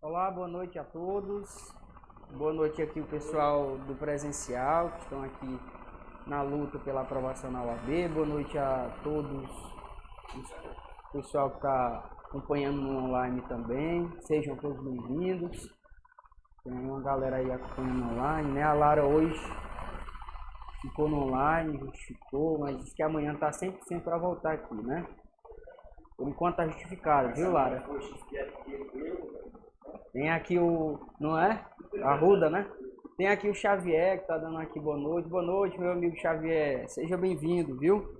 Olá, boa noite a todos. Boa noite aqui o pessoal do presencial que estão aqui na luta pela aprovação na UAB. Boa noite a todos, o pessoal que está acompanhando no online também. Sejam todos bem-vindos. Tem uma galera aí acompanhando online, né? A Lara hoje ficou no online, justificou, mas disse que amanhã está 100% para voltar aqui, né? Por enquanto está justificado, viu, Lara? Tem aqui o, não é? Arruda, né? Tem aqui o Xavier que tá dando aqui boa noite. Boa noite, meu amigo Xavier. Seja bem-vindo, viu?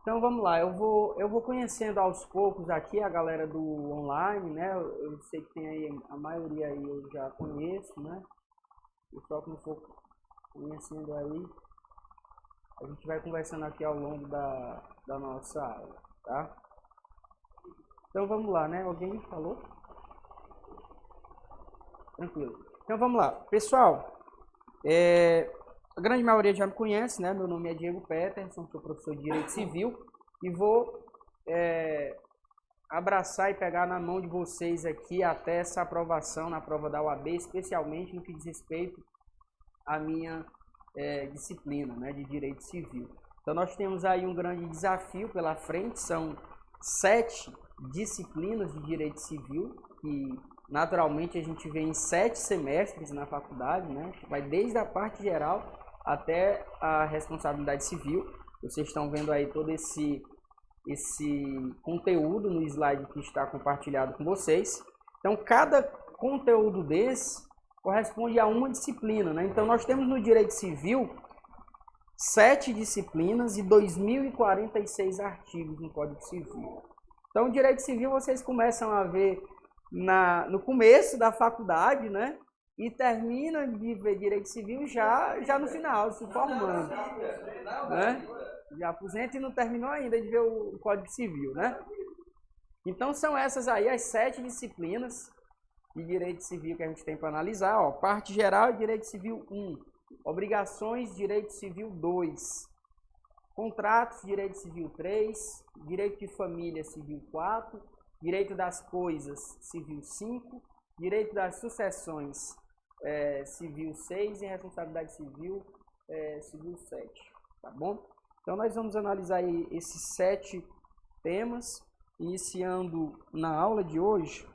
Então vamos lá, eu vou conhecendo aos poucos aqui a galera do online, né? Eu sei que tem aí, a maioria aí eu já conheço, né? O pessoal que não for conhecendo aí, a gente vai conversando aqui ao longo da nossa aula, tá? Então vamos lá, né? Alguém falou? Tranquilo. Então vamos lá. Pessoal, a grande maioria já me conhece, né? Meu nome é Diego Peterson, sou professor de Direito Civil e vou abraçar e pegar na mão de vocês aqui até essa aprovação na prova da UAB, especialmente no que diz respeito à minha disciplina, né, de Direito Civil. Então nós temos aí um grande desafio pela frente, são 7 disciplinas de Direito Civil que naturalmente a gente vê em 7 semestres na faculdade, né? Vai desde a parte geral até a responsabilidade civil. Vocês estão vendo aí todo esse conteúdo no slide que está compartilhado com vocês. Então, cada conteúdo desse corresponde a uma disciplina, né? Então, nós temos no Direito Civil 7 disciplinas e 2.046 artigos no Código Civil. Então, o Direito Civil vocês começam a ver no começo da faculdade, né? E termina de ver Direito Civil já no final, se formando, né? Já aposenta e não terminou ainda de ver o Código Civil, né? Então são essas aí as 7 disciplinas de Direito Civil que a gente tem para analisar. Ó, parte geral, Direito Civil 1, obrigações, Direito Civil 2, contratos, Direito Civil 3, Direito de Família, Civil 4, Direito das Coisas, Civil 5, Direito das Sucessões, Civil 6 e Responsabilidade Civil, Civil 7, tá bom? Então nós vamos analisar aí esses 7 temas, iniciando na aula de hoje.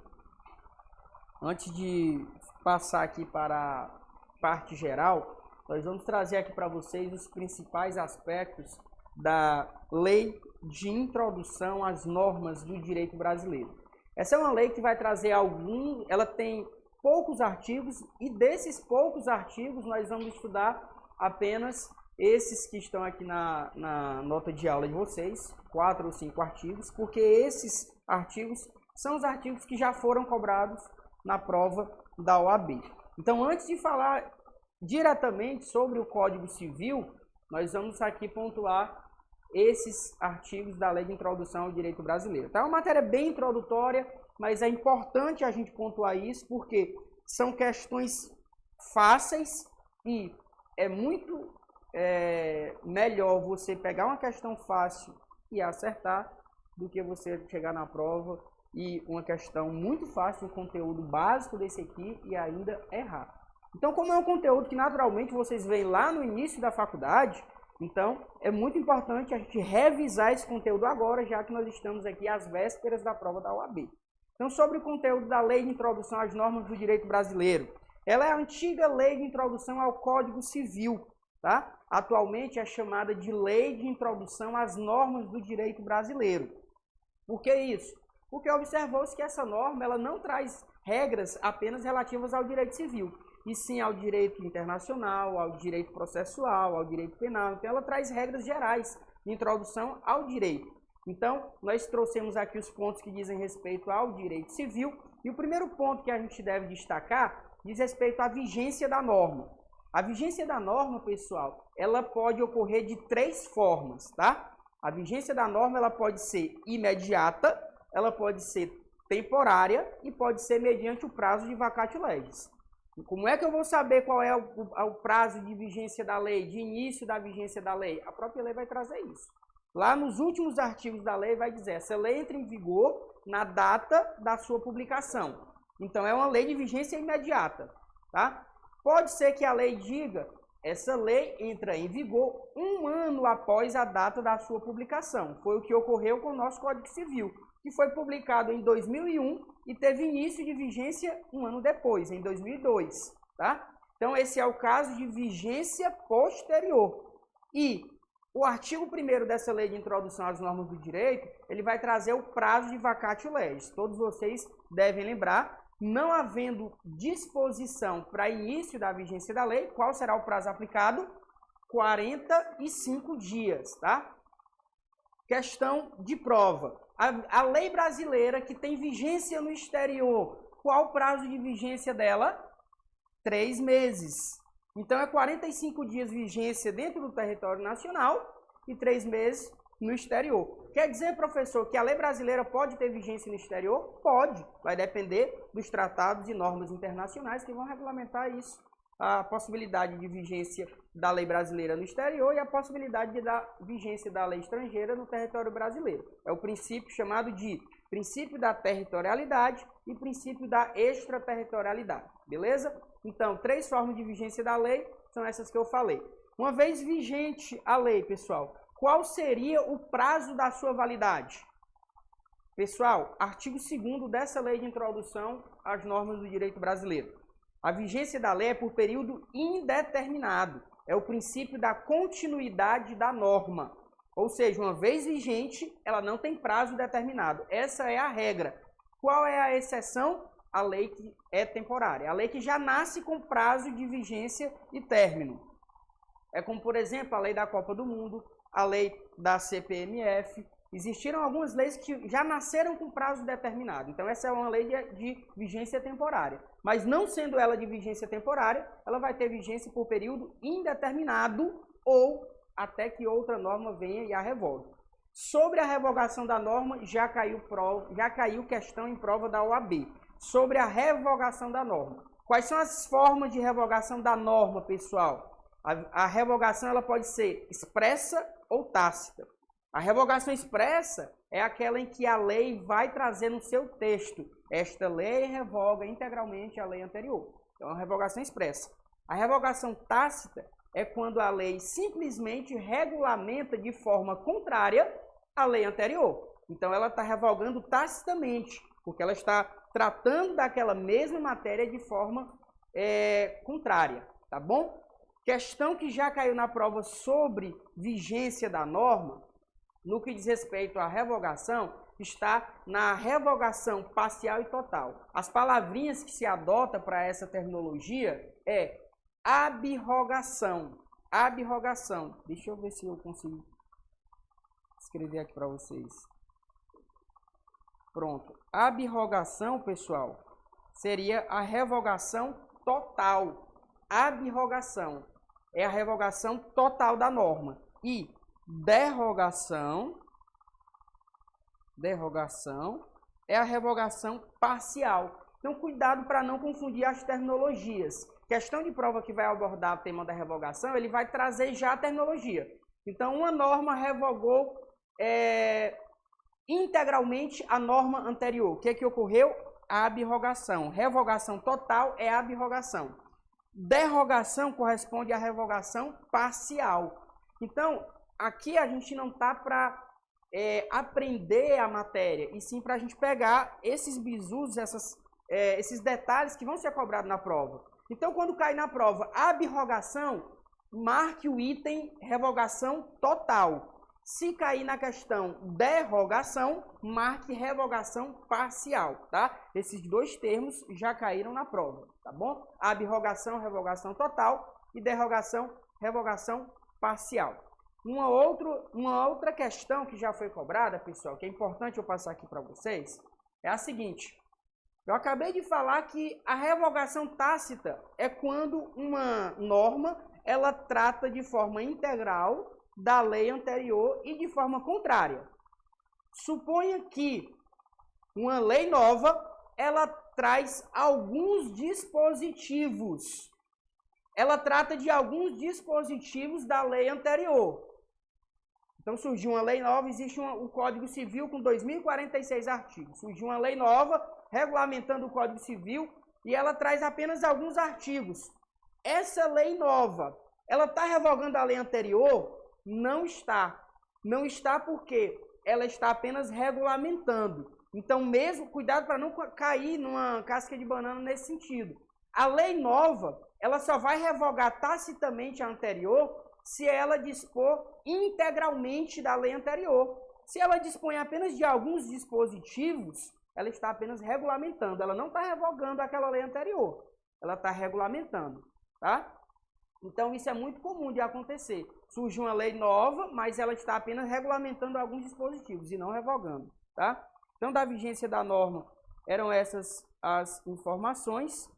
Antes de passar aqui para a parte geral, nós vamos trazer aqui para vocês os principais aspectos da Lei de Introdução às Normas do Direito Brasileiro. Essa é uma lei que vai trazer ela tem poucos artigos e desses poucos artigos nós vamos estudar apenas esses que estão aqui na nota de aula de vocês, 4 ou 5 artigos, porque esses artigos são os artigos que já foram cobrados na prova da OAB. Então, antes de falar diretamente sobre o Código Civil, nós vamos aqui pontuar esses artigos da Lei de Introdução ao Direito Brasileiro. Então, é uma matéria bem introdutória, mas é importante a gente pontuar isso porque são questões fáceis e é muito melhor você pegar uma questão fácil e acertar do que você chegar na prova e uma questão muito fácil, um conteúdo básico desse aqui e ainda errar. Então, como é um conteúdo que naturalmente vocês veem lá no início da faculdade, então é muito importante a gente revisar esse conteúdo agora, já que nós estamos aqui às vésperas da prova da OAB. Então, sobre o conteúdo da Lei de Introdução às Normas do Direito Brasileiro. Ela é a antiga Lei de Introdução ao Código Civil, tá? Atualmente é chamada de Lei de Introdução às Normas do Direito Brasileiro. Por que isso? Porque observou-se que essa norma ela não traz regras apenas relativas ao direito civil, e sim ao direito internacional, ao direito processual, ao direito penal. Então, ela traz regras gerais de introdução ao direito. Então, nós trouxemos aqui os pontos que dizem respeito ao direito civil, e o primeiro ponto que a gente deve destacar diz respeito à vigência da norma. A vigência da norma, pessoal, ela pode ocorrer de 3 formas, tá? A vigência da norma ela pode ser imediata, ela pode ser temporária e pode ser mediante o prazo de vacatio legis. Como é que eu vou saber qual é o prazo de vigência da lei, de início da vigência da lei? A própria lei vai trazer isso. Lá nos últimos artigos da lei vai dizer, essa lei entra em vigor na data da sua publicação. Então, é uma lei de vigência imediata, tá? Pode ser que a lei diga, essa lei entra em vigor 1 ano após a data da sua publicação. Foi o que ocorreu com o nosso Código Civil, que foi publicado em 2001 e teve início de vigência 1 ano depois, em 2002, tá? Então, esse é o caso de vigência posterior. E o artigo 1º dessa lei de introdução às normas do direito, ele vai trazer o prazo de vacatio legis. Todos vocês devem lembrar, não havendo disposição para início da vigência da lei, qual será o prazo aplicado? 45 dias, tá? Questão de prova. A lei brasileira que tem vigência no exterior, qual o prazo de vigência dela? 3 meses. Então, é 45 dias de vigência dentro do território nacional e 3 meses no exterior. Quer dizer, professor, que a lei brasileira pode ter vigência no exterior? Pode. Vai depender dos tratados e normas internacionais que vão regulamentar isso. A possibilidade de vigência da lei brasileira no exterior e a possibilidade da vigência da lei estrangeira no território brasileiro. É o princípio chamado de princípio da territorialidade e princípio da extraterritorialidade. Beleza? Então, 3 formas de vigência da lei são essas que eu falei. Uma vez vigente a lei, pessoal, qual seria o prazo da sua validade? Pessoal, artigo 2º dessa lei de introdução às normas do direito brasileiro. A vigência da lei é por período indeterminado. É o princípio da continuidade da norma. Ou seja, uma vez vigente, ela não tem prazo determinado. Essa é a regra. Qual é a exceção? A lei que é temporária. A lei que já nasce com prazo de vigência e término. É como, por exemplo, a lei da Copa do Mundo, a lei da CPMF. Existiram algumas leis que já nasceram com prazo determinado. Então, essa é uma lei de vigência temporária. Mas não sendo ela de vigência temporária, ela vai ter vigência por período indeterminado ou até que outra norma venha e a revogue. Sobre a revogação da norma, já caiu questão em prova da OAB. Sobre a revogação da norma. Quais são as formas de revogação da norma, pessoal? A revogação ela pode ser expressa ou tácita. A revogação expressa é aquela em que a lei vai trazer no seu texto. Esta lei revoga integralmente a lei anterior. Então, é uma revogação expressa. A revogação tácita é quando a lei simplesmente regulamenta de forma contrária à lei anterior. Então, ela está revogando tacitamente, porque ela está tratando daquela mesma matéria de forma contrária, tá bom? Questão que já caiu na prova sobre vigência da norma, no que diz respeito à revogação, está na revogação parcial e total. As palavrinhas que se adota para essa terminologia é abrogação. Abrogação. Deixa eu ver se eu consigo escrever aqui para vocês. Pronto. Abrogação, pessoal, seria a revogação total. Abrogação é a revogação total da norma. E derrogação é a revogação parcial. Então, cuidado para não confundir as terminologias. Questão de prova que vai abordar o tema da revogação, ele vai trazer já a terminologia. Então, uma norma revogou integralmente a norma anterior. O que é que ocorreu? A abrogação. Revogação total é a abrogação. Derrogação corresponde à revogação parcial. Então, aqui a gente não está para aprender a matéria, e sim para a gente pegar esses bizus, esses detalhes que vão ser cobrados na prova. Então, quando cai na prova abrogação, marque o item revogação total. Se cair na questão derrogação, marque revogação parcial, tá? Esses 2 termos já caíram na prova, tá bom? Abrogação, revogação total, e derrogação, revogação parcial. Uma outra questão que já foi cobrada, pessoal, que é importante eu passar aqui para vocês, é a seguinte. Eu acabei de falar que a revogação tácita é quando uma norma ela trata de forma integral da lei anterior e de forma contrária. Suponha que uma lei nova ela traz alguns dispositivos. Ela trata de alguns dispositivos da lei anterior. Então, surgiu uma lei nova, existe o Código Civil com 2.046 artigos. Surgiu uma lei nova, regulamentando o Código Civil e ela traz apenas alguns artigos. Essa lei nova, ela está revogando a lei anterior? Não está. Não está porque ela está apenas regulamentando. Então, mesmo, cuidado para não cair numa casca de banana nesse sentido. A lei nova, ela só vai revogar tacitamente a anterior se ela dispor integralmente da lei anterior. Se ela dispõe apenas de alguns dispositivos, ela está apenas regulamentando. Ela não está revogando aquela lei anterior. Ela está regulamentando, tá? Então, isso é muito comum de acontecer. Surge uma lei nova, mas ela está apenas regulamentando alguns dispositivos e não revogando, tá? Então, da vigência da norma, eram essas as informações.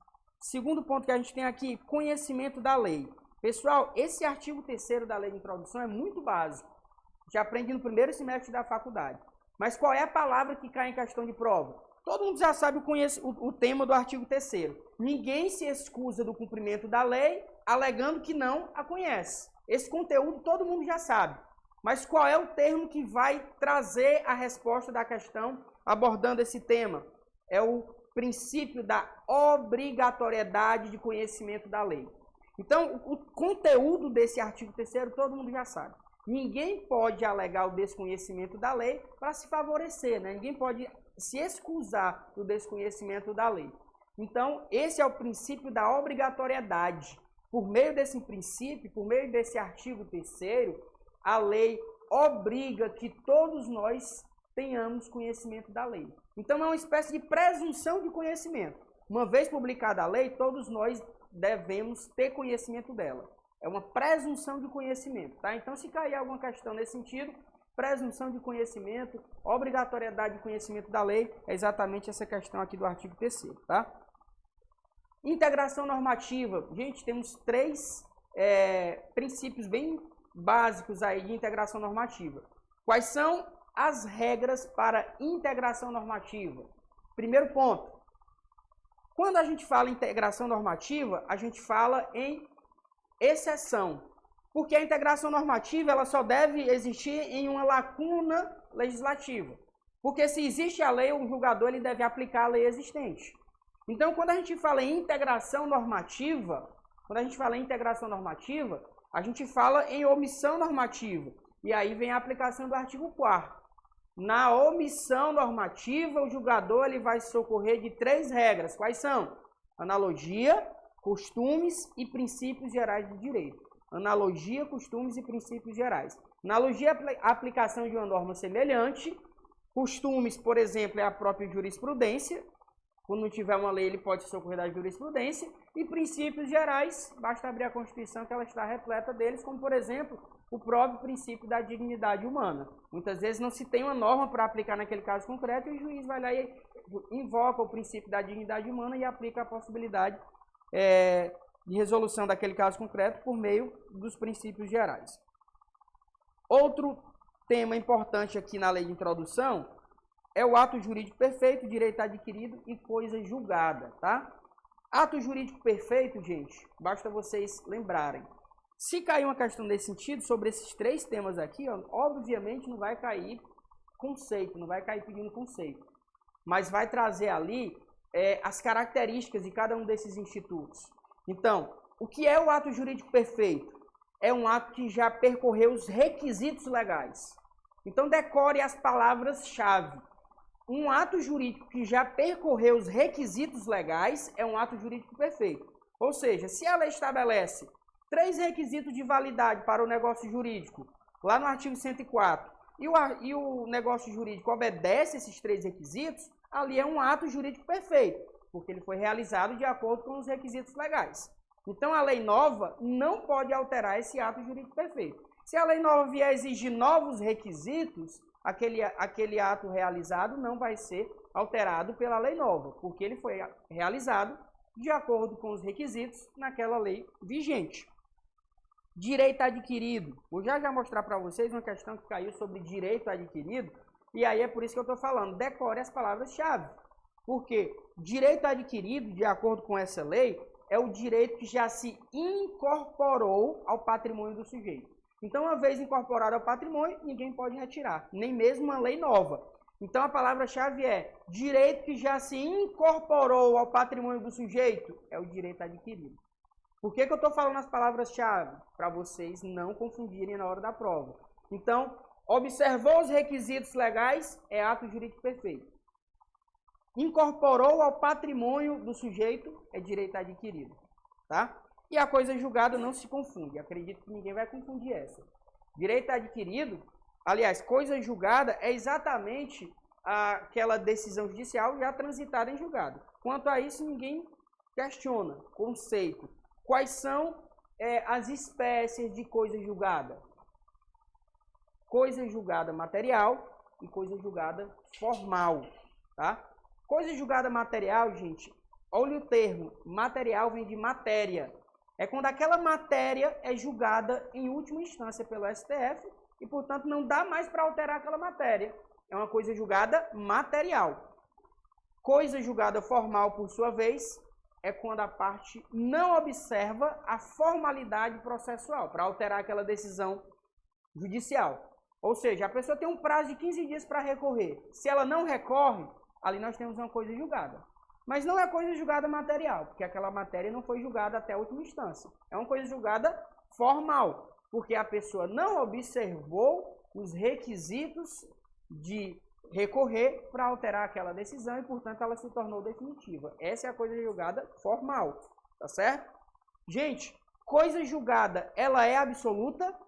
Segundo ponto que a gente tem aqui, conhecimento da lei. Pessoal, esse artigo 3º da lei de introdução é muito básico. A gente aprende no primeiro semestre da faculdade. Mas qual é a palavra que cai em questão de prova? Todo mundo já sabe o tema do artigo 3º. Ninguém se excusa do cumprimento da lei, alegando que não a conhece. Esse conteúdo todo mundo já sabe. Mas qual é o termo que vai trazer a resposta da questão abordando esse tema? É o princípio da obrigatoriedade de conhecimento da lei. Então, o conteúdo desse artigo 3º todo mundo já sabe. Ninguém pode alegar o desconhecimento da lei para se favorecer, né? Ninguém pode se excusar do desconhecimento da lei. Então, esse é o princípio da obrigatoriedade. Por meio desse princípio, por meio desse artigo 3º, a lei obriga que todos nós tenhamos conhecimento da lei. Então, é uma espécie de presunção de conhecimento. Uma vez publicada a lei, todos nós devemos ter conhecimento dela. É uma presunção de conhecimento, tá? Então, se cair alguma questão nesse sentido, presunção de conhecimento, obrigatoriedade de conhecimento da lei, é exatamente essa questão aqui do artigo 3º, tá? Integração normativa. Gente, temos 3 princípios bem básicos aí de integração normativa. Quais são as regras para integração normativa? Primeiro ponto. Quando a gente fala em integração normativa, a gente fala em exceção. Porque a integração normativa ela só deve existir em uma lacuna legislativa. Porque se existe a lei, o julgador ele deve aplicar a lei existente. Então, quando a gente fala em integração normativa, a gente fala em omissão normativa. E aí vem a aplicação do artigo 4º. Na omissão normativa, o julgador ele vai socorrer de 3 regras. Quais são? Analogia, costumes e princípios gerais do direito. Analogia, costumes e princípios gerais. Analogia é a aplicação de uma norma semelhante. Costumes, por exemplo, é a própria jurisprudência. Quando não tiver uma lei, ele pode socorrer da jurisprudência. E princípios gerais, basta abrir a Constituição que ela está repleta deles, como, por exemplo, o próprio princípio da dignidade humana. Muitas vezes não se tem uma norma para aplicar naquele caso concreto e o juiz vai lá e invoca o princípio da dignidade humana e aplica a possibilidade de resolução daquele caso concreto por meio dos princípios gerais. Outro tema importante aqui na lei de introdução é o ato jurídico perfeito, direito adquirido e coisa julgada, tá? Ato jurídico perfeito, gente, basta vocês lembrarem. Se cair uma questão nesse sentido, sobre esses 3 temas aqui, ó, obviamente não vai cair conceito, não vai cair pedindo conceito. Mas vai trazer ali as características de cada um desses institutos. Então, o que é o ato jurídico perfeito? É um ato que já percorreu os requisitos legais. Então, decore as palavras-chave. Um ato jurídico que já percorreu os requisitos legais é um ato jurídico perfeito. Ou seja, se a lei estabelece 3 requisitos de validade para o negócio jurídico, lá no artigo 104, e o negócio jurídico obedece esses 3 requisitos, ali é um ato jurídico perfeito, porque ele foi realizado de acordo com os requisitos legais. Então, a lei nova não pode alterar esse ato jurídico perfeito. Se a lei nova vier exigir novos requisitos, aquele ato realizado não vai ser alterado pela lei nova, porque ele foi realizado de acordo com os requisitos naquela lei vigente. Direito adquirido. Vou já mostrar para vocês uma questão que caiu sobre direito adquirido, e aí é por isso que eu estou falando. Decore as palavras-chave. Porque direito adquirido, de acordo com essa lei, é o direito que já se incorporou ao patrimônio do sujeito. Então, uma vez incorporado ao patrimônio, ninguém pode retirar, nem mesmo uma lei nova. Então a palavra-chave é direito que já se incorporou ao patrimônio do sujeito, é o direito adquirido. Por que eu estou falando as palavras-chave? Para vocês não confundirem na hora da prova. Então, observou os requisitos legais, é ato jurídico perfeito. Incorporou ao patrimônio do sujeito, é direito adquirido. Tá? E a coisa julgada não se confunde. Acredito que ninguém vai confundir essa. Direito adquirido, aliás, coisa julgada é exatamente aquela decisão judicial já transitada em julgado. Quanto a isso, ninguém questiona. Conceito. Quais são as espécies de coisa julgada? Coisa julgada material e coisa julgada formal. Tá? Coisa julgada material, gente, olha o termo, material vem de matéria. É quando aquela matéria é julgada em última instância pelo STF e, portanto, não dá mais para alterar aquela matéria. É uma coisa julgada material. Coisa julgada formal, por sua vez, é quando a parte não observa a formalidade processual para alterar aquela decisão judicial. Ou seja, a pessoa tem um prazo de 15 dias para recorrer. Se ela não recorre, ali nós temos uma coisa julgada. Mas não é coisa julgada material, porque aquela matéria não foi julgada até a última instância. É uma coisa julgada formal, porque a pessoa não observou os requisitos de recorrer para alterar aquela decisão e, portanto, ela se tornou definitiva. Essa é a coisa julgada formal, tá certo? Gente, coisa julgada, ela é absoluta?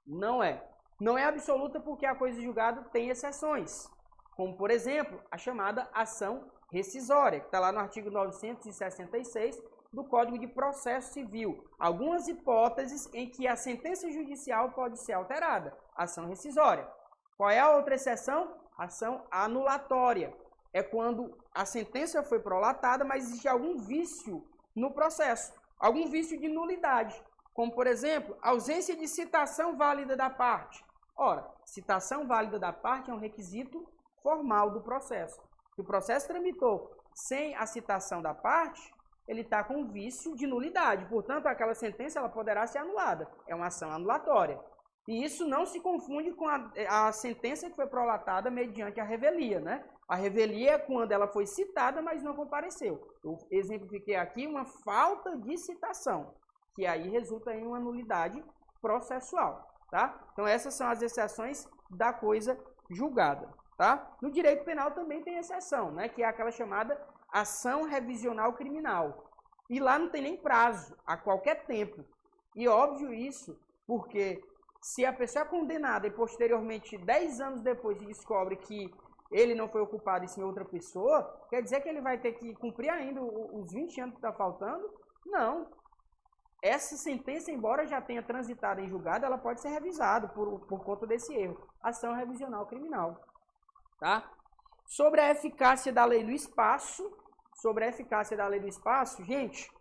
Não é. Não é absoluta porque a coisa julgada tem exceções, como, por exemplo, a chamada ação rescisória, que está lá no artigo 966 do Código de Processo Civil. Algumas hipóteses em que a sentença judicial pode ser alterada. Ação rescisória. Qual é a outra exceção? Ação anulatória. É quando a sentença foi prolatada, mas existe algum vício no processo. Algum vício de nulidade. Como, por exemplo, ausência de citação válida da parte. Ora, citação válida da parte é um requisito formal do processo. Se o processo tramitou sem a citação da parte, ele está com vício de nulidade. Portanto, aquela sentença ela poderá ser anulada. É uma ação anulatória. E isso não se confunde com a sentença que foi prolatada mediante a revelia, né? A revelia é quando ela foi citada, mas não compareceu. Eu exemplifiquei aqui uma falta de citação, que aí resulta em uma nulidade processual, tá? Então, essas são as exceções da coisa julgada. Tá? No direito penal também tem exceção, né? Que é aquela chamada ação revisional criminal. E lá não tem nem prazo, a qualquer tempo. E óbvio isso, porque se a pessoa é condenada e posteriormente, 10 anos depois, se descobre que ele não foi o culpado e sim outra pessoa, quer dizer que ele vai ter que cumprir ainda os 20 anos que está faltando? Não. Essa sentença, embora já tenha transitado em julgado, ela pode ser revisada por conta desse erro. Ação revisional criminal. Tá? Sobre a eficácia da lei do espaço, gente,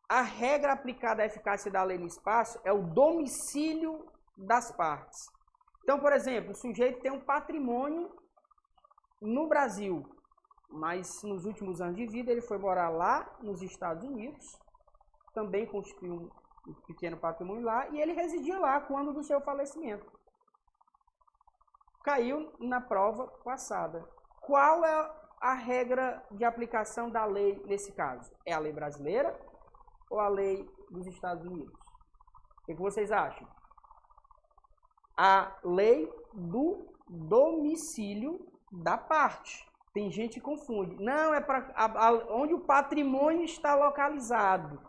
a regra aplicada à eficácia da lei no espaço é o domicílio das partes. Então, por exemplo, o sujeito tem um patrimônio no Brasil, mas nos últimos anos de vida ele foi morar lá nos Estados Unidos, também constituiu um pequeno patrimônio lá, e ele residia lá quando do seu falecimento. Caiu na prova passada. Qual é a regra de aplicação da lei nesse caso? É a lei brasileira ou a lei dos Estados Unidos? O que vocês acham? A lei do domicílio da parte. Tem gente que confunde. Não, é para onde o patrimônio está localizado.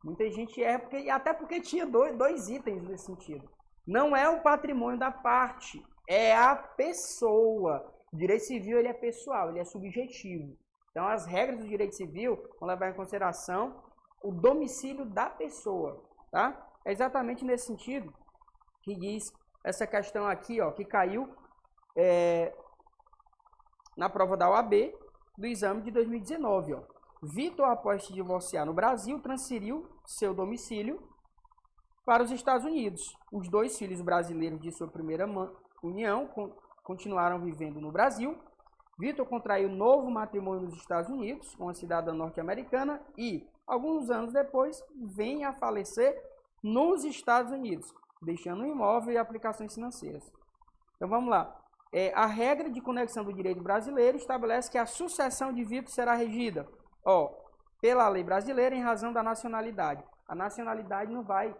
Muita gente erra, até porque tinha dois itens nesse sentido. Não é o patrimônio da parte, é a pessoa. O direito civil ele é pessoal, ele é subjetivo. Então, as regras do direito civil vão levar em consideração o domicílio da pessoa. Tá? É exatamente nesse sentido que diz essa questão aqui, ó, que caiu na prova da OAB do exame de 2019. Ó. Vitor, após se divorciar no Brasil, transferiu seu domicílio para os Estados Unidos. Os dois filhos brasileiros de sua primeira união continuaram vivendo no Brasil. Vitor contraiu novo matrimônio nos Estados Unidos com uma cidadã norte-americana e, alguns anos depois, vem a falecer nos Estados Unidos, deixando um imóvel e aplicações financeiras. Então vamos lá. A regra de conexão do direito brasileiro estabelece que a sucessão de vícios será regida, pela lei brasileira em razão da nacionalidade. A nacionalidade não vai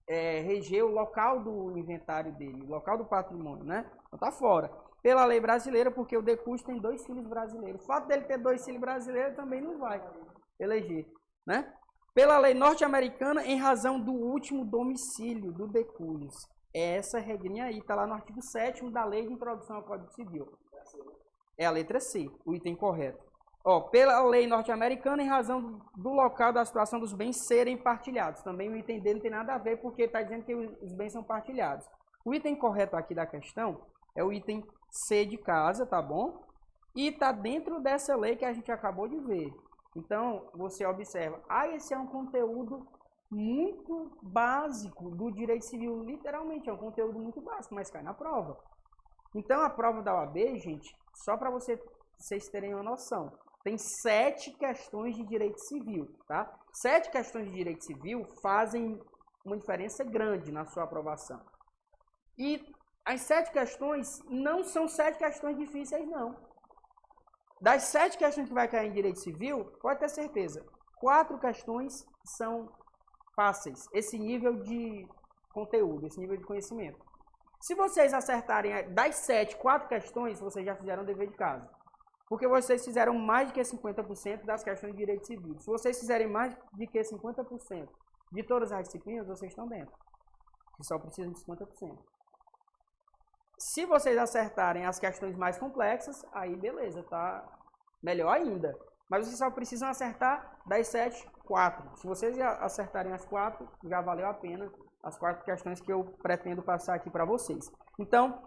reger o local do inventário dele, o local do patrimônio, né? Então tá fora. Pela lei brasileira, porque o Decus tem 2 filhos brasileiros. O fato dele ter 2 filhos brasileiros também não vai eleger, né? Pela lei norte-americana, em razão do último domicílio do Decus. Essa regrinha aí está lá no artigo 7º da Lei de Introdução ao Código Civil. É a letra C, o item correto. Pela lei norte-americana, em razão do local da situação dos bens serem partilhados. Também o item D não tem nada a ver, porque está dizendo que os bens são partilhados. O item correto aqui da questão é o item C de casa, tá bom? E está dentro dessa lei que a gente acabou de ver. Então, você observa, esse é um conteúdo muito básico do direito civil, literalmente, é um conteúdo muito básico, mas cai na prova. Então, a prova da OAB, gente, só para vocês terem uma noção, tem 7 questões de direito civil, tá? 7 questões de direito civil fazem uma diferença grande na sua aprovação. E as 7 questões não são 7 questões difíceis, não. Das 7 questões que vai cair em direito civil, pode ter certeza, 4 questões são fáceis, esse nível de conteúdo, esse nível de conhecimento. Se vocês acertarem das 7, 4 questões, vocês já fizeram o dever de casa. Porque vocês fizeram mais do que 50% das questões de direito civil. Se vocês fizerem mais do que 50% de todas as disciplinas, vocês estão dentro. Vocês só precisam de 50%. Se vocês acertarem as questões mais complexas, aí beleza, tá melhor ainda. Mas vocês só precisam acertar das 7, 4. Se vocês acertarem as 4, já valeu a pena as 4 questões que eu pretendo passar aqui para vocês. Então,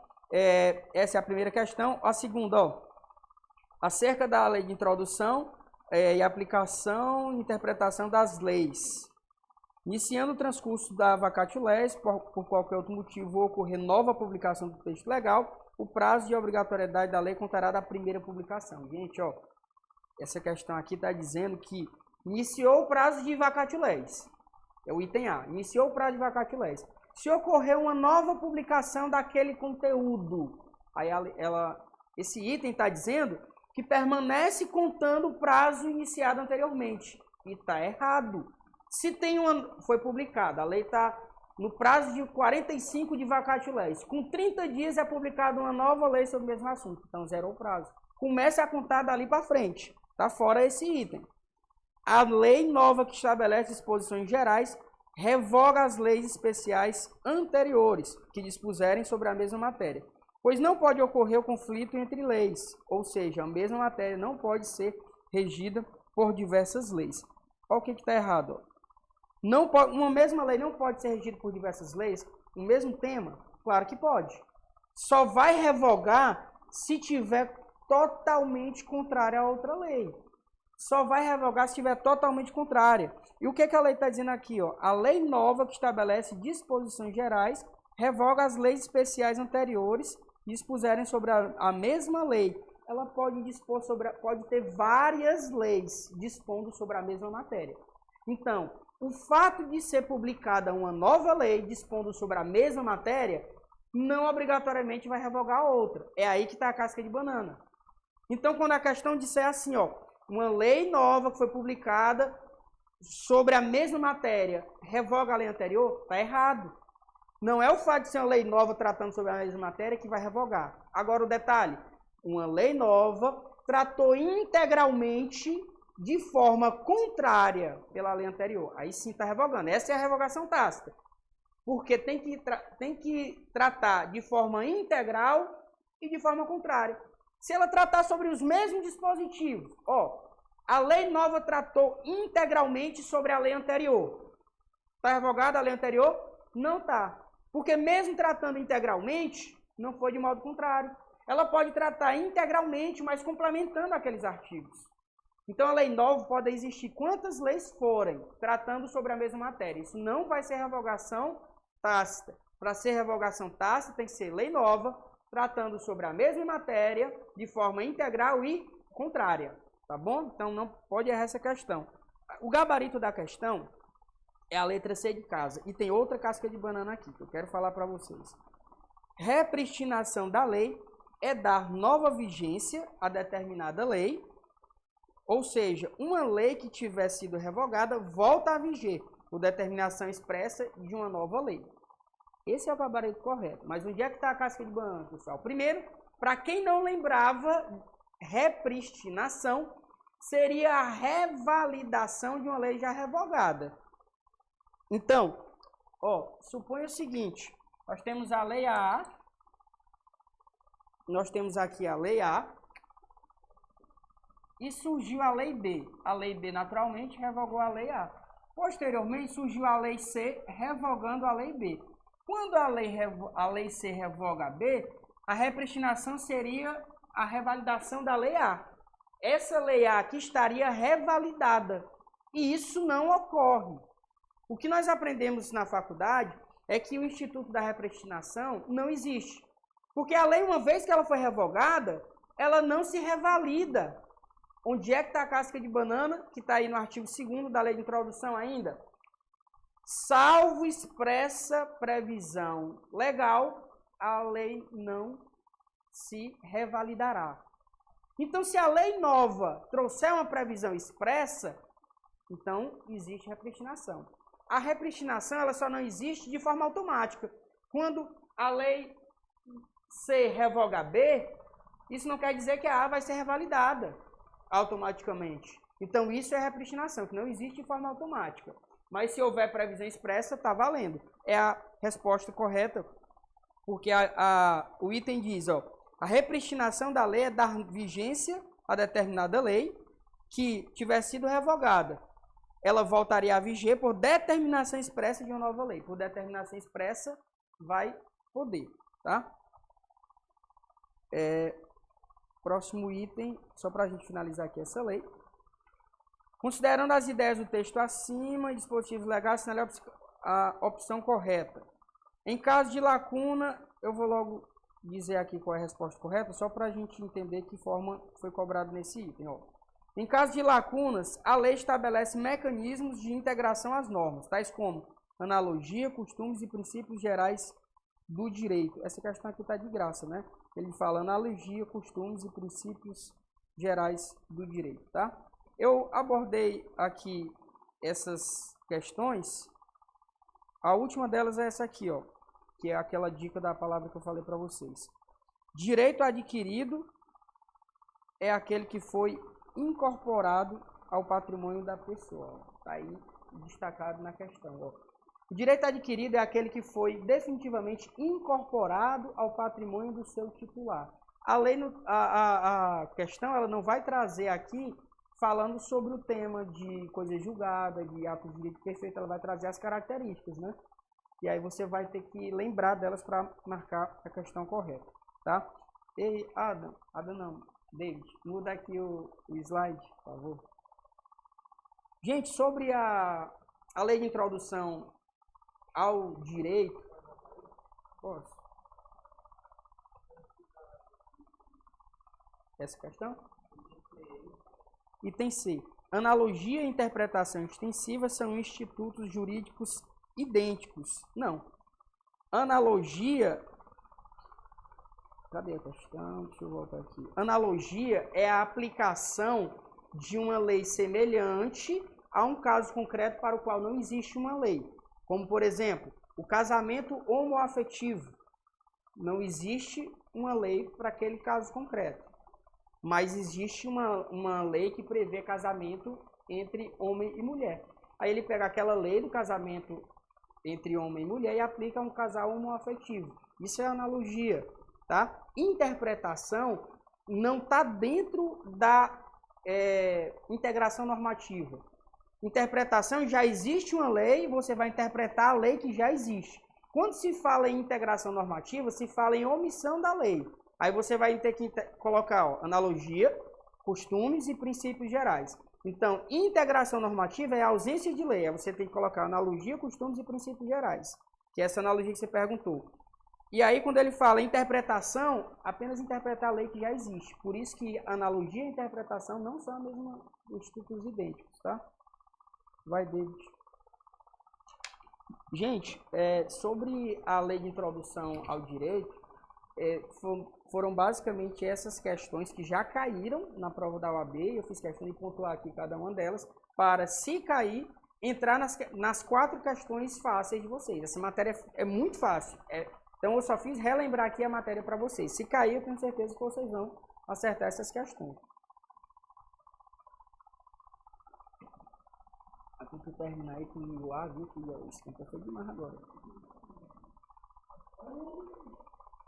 essa é a primeira questão. A segunda, acerca da lei de introdução e aplicação e interpretação das leis. Iniciando o transcurso da vacatio legis, por qualquer outro motivo ocorrer nova publicação do texto legal, o prazo de obrigatoriedade da lei contará da primeira publicação. Gente, essa questão aqui está dizendo que iniciou o prazo de vacatio legis. É o item A. Iniciou o prazo de vacatio legis. Se ocorrer uma nova publicação daquele conteúdo, aí esse item está dizendo que permanece contando o prazo iniciado anteriormente. E está errado. Se foi publicada, a lei está no prazo de 45 de vacatio legis. Com 30 dias é publicada uma nova lei sobre o mesmo assunto. Então, zerou o prazo. Comece a contar dali para frente. Está fora esse item. A lei nova que estabelece disposições gerais revoga as leis especiais anteriores que dispuserem sobre a mesma matéria, pois não pode ocorrer o conflito entre leis, ou seja, a mesma matéria não pode ser regida por diversas leis. Olha o que está errado. Uma mesma lei não pode ser regida por diversas leis, o mesmo tema? Claro que pode. Só vai revogar se tiver totalmente contrária a outra lei. Só vai revogar se estiver totalmente contrária. E o que a lei está dizendo aqui? A lei nova que estabelece disposições gerais revoga as leis especiais anteriores que dispuserem sobre a mesma lei. Ela pode dispor pode ter várias leis dispondo sobre a mesma matéria. Então, o fato de ser publicada uma nova lei dispondo sobre a mesma matéria não obrigatoriamente vai revogar a outra. É aí que está a casca de banana. Então, quando a questão disser assim, uma lei nova que foi publicada sobre a mesma matéria revoga a lei anterior, está errado. Não é o fato de ser uma lei nova tratando sobre a mesma matéria que vai revogar. Agora o detalhe, uma lei nova tratou integralmente de forma contrária pela lei anterior. Aí sim está revogando. Essa é a revogação tácita. Porque tem que tratar de forma integral e de forma contrária. Se ela tratar sobre os mesmos dispositivos, a lei nova tratou integralmente sobre a lei anterior. Está revogada a lei anterior? Não está. Porque mesmo tratando integralmente, não foi de modo contrário. Ela pode tratar integralmente, mas complementando aqueles artigos. Então, a lei nova pode existir quantas leis forem, tratando sobre a mesma matéria. Isso não vai ser revogação tácita. Para ser revogação tácita, tem que ser lei nova, tratando sobre a mesma matéria, de forma integral e contrária. Tá bom? Então, não pode errar essa questão. O gabarito da questão é a letra C de casa. E tem outra casca de banana aqui, que eu quero falar para vocês. Repristinação da lei é dar nova vigência a determinada lei, ou seja, uma lei que tiver sido revogada volta a viger, por determinação expressa de uma nova lei. Esse é o gabarito correto. Mas onde é que está a casca de banana, pessoal? Primeiro, para quem não lembrava, repristinação seria a revalidação de uma lei já revogada. Então, suponha o seguinte, nós temos a lei A, nós temos aqui a lei A, e surgiu a lei B. A lei B, naturalmente, revogou a lei A. Posteriormente, surgiu a lei C, revogando a lei B. Quando a lei C revoga a B, a repristinação seria a revalidação da lei A. Essa lei A aqui estaria revalidada. E isso não ocorre. O que nós aprendemos na faculdade é que o Instituto da Repristinação não existe. Porque a lei, uma vez que ela foi revogada, ela não se revalida. Onde é que está a casca de banana, que está aí no artigo 2º da lei de introdução ainda? Salvo expressa previsão legal, a lei não se revalidará. Então, se a lei nova trouxer uma previsão expressa, então existe repristinação. A repristinação ela só não existe de forma automática. Quando a lei C revoga B, isso não quer dizer que a A vai ser revalidada automaticamente. Então, isso é repristinação, que não existe de forma automática. Mas se houver previsão expressa, está valendo. É a resposta correta, porque o item diz, a repristinação da lei é dar vigência a determinada lei que tiver sido revogada. Ela voltaria a viger por determinação expressa de uma nova lei. Por determinação expressa, vai poder, tá? Próximo item, só para a gente finalizar aqui essa lei. Considerando as ideias do texto acima, dispositivos legais, assinale a opção correta. Em caso de lacuna, eu vou logo dizer aqui qual é a resposta correta, só para a gente entender que forma foi cobrado nesse item. Em caso de lacunas, a lei estabelece mecanismos de integração às normas, tais como analogia, costumes e princípios gerais do direito. Essa questão aqui está de graça, né? Ele fala analogia, costumes e princípios gerais do direito, tá? Eu abordei aqui essas questões. A última delas é essa aqui, que é aquela dica da palavra que eu falei para vocês. Direito adquirido é aquele que foi incorporado ao patrimônio da pessoa. Está aí destacado na questão. O direito adquirido é aquele que foi definitivamente incorporado ao patrimônio do seu titular. A questão ela não vai trazer aqui falando sobre o tema de coisa julgada, de ato de direito perfeito, ela vai trazer as características, né? E aí você vai ter que lembrar delas para marcar a questão correta, tá? Ei, Adam não, David, muda aqui o slide, por favor. Gente, sobre a lei de introdução ao direito, posso? Essa questão? Item C. Analogia e interpretação extensiva são institutos jurídicos idênticos. Não. Analogia... Cadê a questão? Deixa eu voltar aqui. Analogia é a aplicação de uma lei semelhante a um caso concreto para o qual não existe uma lei. Como, por exemplo, o casamento homoafetivo. Não existe uma lei para aquele caso concreto. Mas existe uma lei que prevê casamento entre homem e mulher. Aí ele pega aquela lei do casamento entre homem e mulher e aplica a um casal homoafetivo. Isso é analogia, tá? Interpretação não está dentro da integração normativa. Interpretação, já existe uma lei, você vai interpretar a lei que já existe. Quando se fala em integração normativa, se fala em omissão da lei. Aí você vai ter que colocar analogia, costumes e princípios gerais. Então, integração normativa é a ausência de lei. Aí você tem que colocar analogia, costumes e princípios gerais. Que é essa analogia que você perguntou. E aí, quando ele fala interpretação, apenas interpretar a lei que já existe. Por isso que analogia e interpretação não são os mesmos institutos idênticos, tá? Vai, David. Gente, sobre a lei de introdução ao direito, foram basicamente essas questões que já caíram na prova da OAB. Eu fiz questão de pontuar aqui cada uma delas, para, se cair, entrar nas 4 questões fáceis de vocês. Essa matéria é muito fácil. Então, eu só fiz relembrar aqui a matéria para vocês. Se cair, eu tenho certeza que vocês vão acertar essas questões. Aqui que terminar aí comigo lá, viu? Que o esquenta foi demais agora.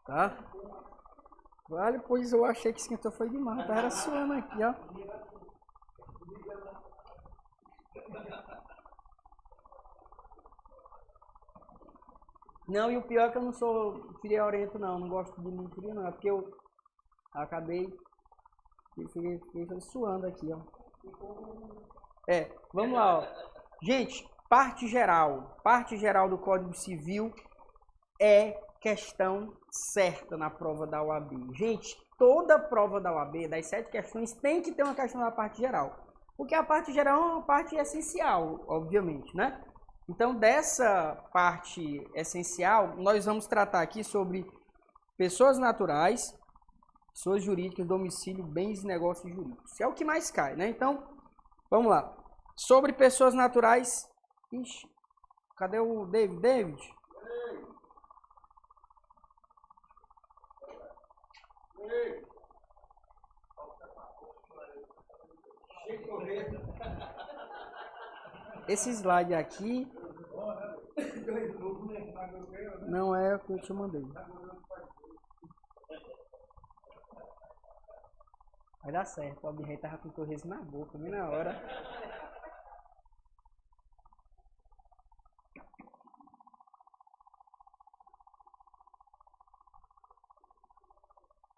Tá? Vale, pois eu achei que esquentou foi demais. Tava suando aqui, ó. Não, e o pior é que eu não sou friorento, não gosto de muito frio, não. É porque eu acabei fiquei suando aqui, ó. Vamos lá, ó. Gente, parte geral do Código Civil é questão certa na prova da OAB. Gente, toda prova da OAB, das 7 questões, tem que ter uma questão da parte geral. Porque a parte geral é uma parte essencial, obviamente, né? Então, dessa parte essencial, nós vamos tratar aqui sobre pessoas naturais, pessoas jurídicas, domicílio, bens e negócios jurídicos. É o que mais cai, né? Então, vamos lá. Sobre pessoas naturais... Ixi, cadê o David? David? Esse slide aqui não é o que eu te mandei. Vai dar certo. O Bob Rei tava com o torresmo na boca, bem na hora.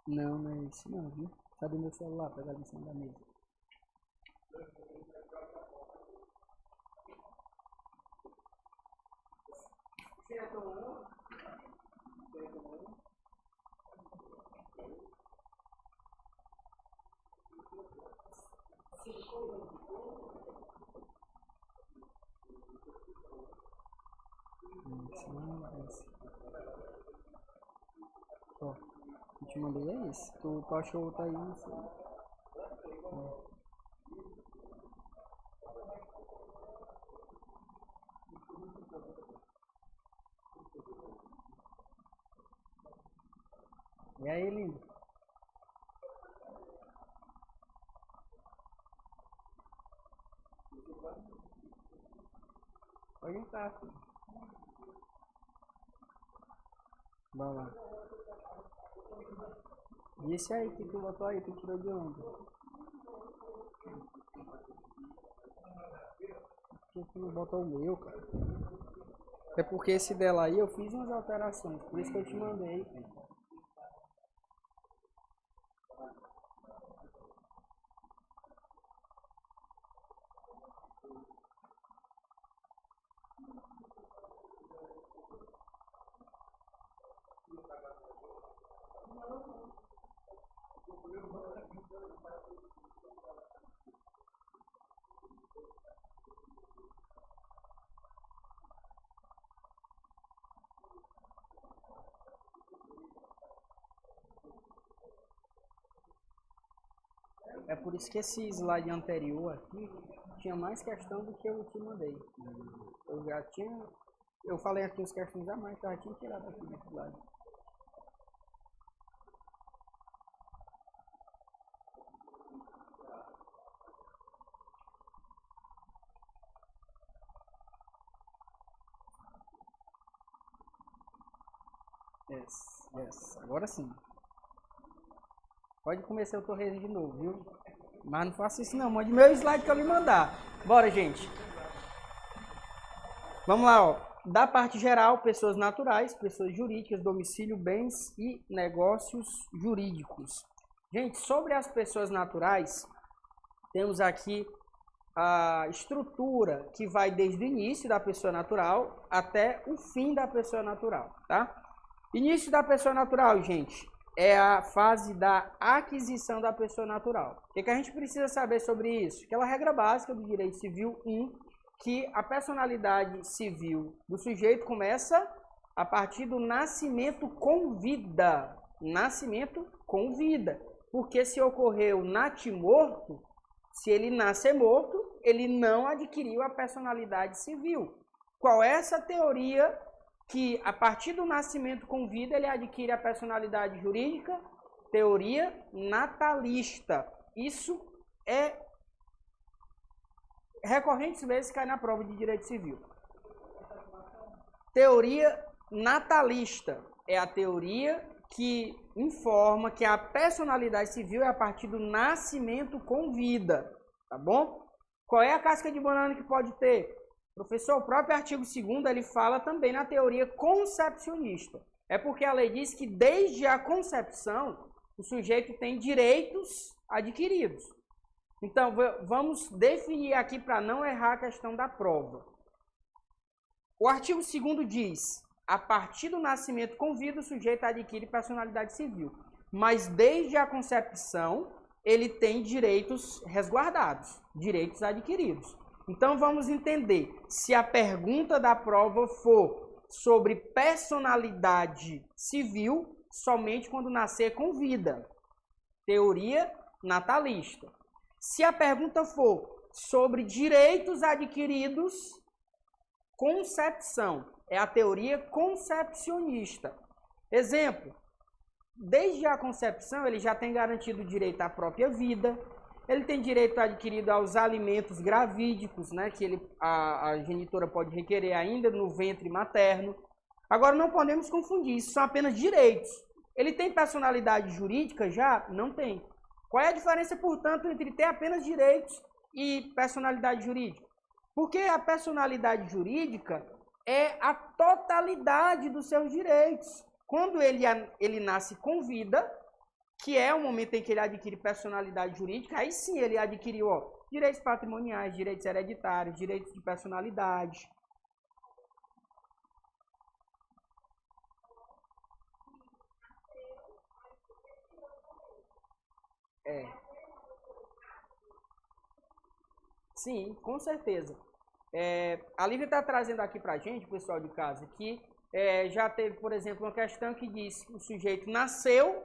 Não, não é esse não, viu? Cadê meu celular? Pegar em cima da mesa. Ó, eu te mandei é esse. Tu achou outro aí, não sei. E aí, lindo? Pode entrar, filho. Vai lá. E esse aí que tu botou aí, tu tirou de onde? Por que tu não botou o meu, cara? É porque esse dela aí eu fiz umas alterações, por isso que eu te mandei. É por isso que esse slide anterior aqui tinha mais questão do que eu te mandei. Eu já tinha... Eu falei aqui os questões a mais, que eu já tinha tirado aqui desse slide. Yes. Agora sim. Pode começar o torresmo de novo, viu? Mas não faça isso não, mande meu slide que eu lhe mandar. Bora, gente. Vamos lá, ó. Da parte geral, pessoas naturais, pessoas jurídicas, domicílio, bens e negócios jurídicos. Gente, sobre as pessoas naturais, temos aqui a estrutura que vai desde o início da pessoa natural até o fim da pessoa natural, tá? Início da pessoa natural, gente, é a fase da aquisição da pessoa natural. O que a gente precisa saber sobre isso? Aquela regra básica do direito civil 1, que a personalidade civil do sujeito começa a partir do nascimento com vida. nascimento com vida. Porque se ocorreu natimorto, se ele nasce morto, ele não adquiriu a personalidade civil. Qual é essa teoria que, a partir do nascimento com vida, ele adquire a personalidade jurídica? Teoria natalista. Isso é recorrentes vezes cai na prova de direito civil. Teoria natalista é a teoria que informa que a personalidade civil é a partir do nascimento com vida, tá bom? Qual é a casca de banana que pode ter? Professor, o próprio artigo 2º ele fala também na teoria concepcionista. É porque a lei diz que desde a concepção o sujeito tem direitos adquiridos. Então, vamos definir aqui para não errar a questão da prova. O artigo 2º diz, a partir do nascimento com vida, o sujeito adquire personalidade civil. Mas desde a concepção, ele tem direitos resguardados, direitos adquiridos. Então, vamos entender, se a pergunta da prova for sobre personalidade civil, somente quando nascer com vida. Teoria natalista. Se a pergunta for sobre direitos adquiridos, concepção. É a teoria concepcionista. Exemplo, desde a concepção ele já tem garantido o direito à própria vida, ele tem direito adquirido aos alimentos gravídicos, né, que a genitora pode requerer ainda no ventre materno. Agora não podemos confundir, isso são apenas direitos. Ele tem personalidade jurídica já? Não tem. Qual é a diferença, portanto, entre ter apenas direitos e personalidade jurídica? Porque a personalidade jurídica é a totalidade dos seus direitos. Quando ele nasce com vida, que é o momento em que ele adquire personalidade jurídica, aí sim ele adquiriu direitos patrimoniais, direitos hereditários, direitos de personalidade. Sim, com certeza. A Lívia está trazendo aqui para a gente, pessoal de casa, que já teve, por exemplo, uma questão que diz que o sujeito nasceu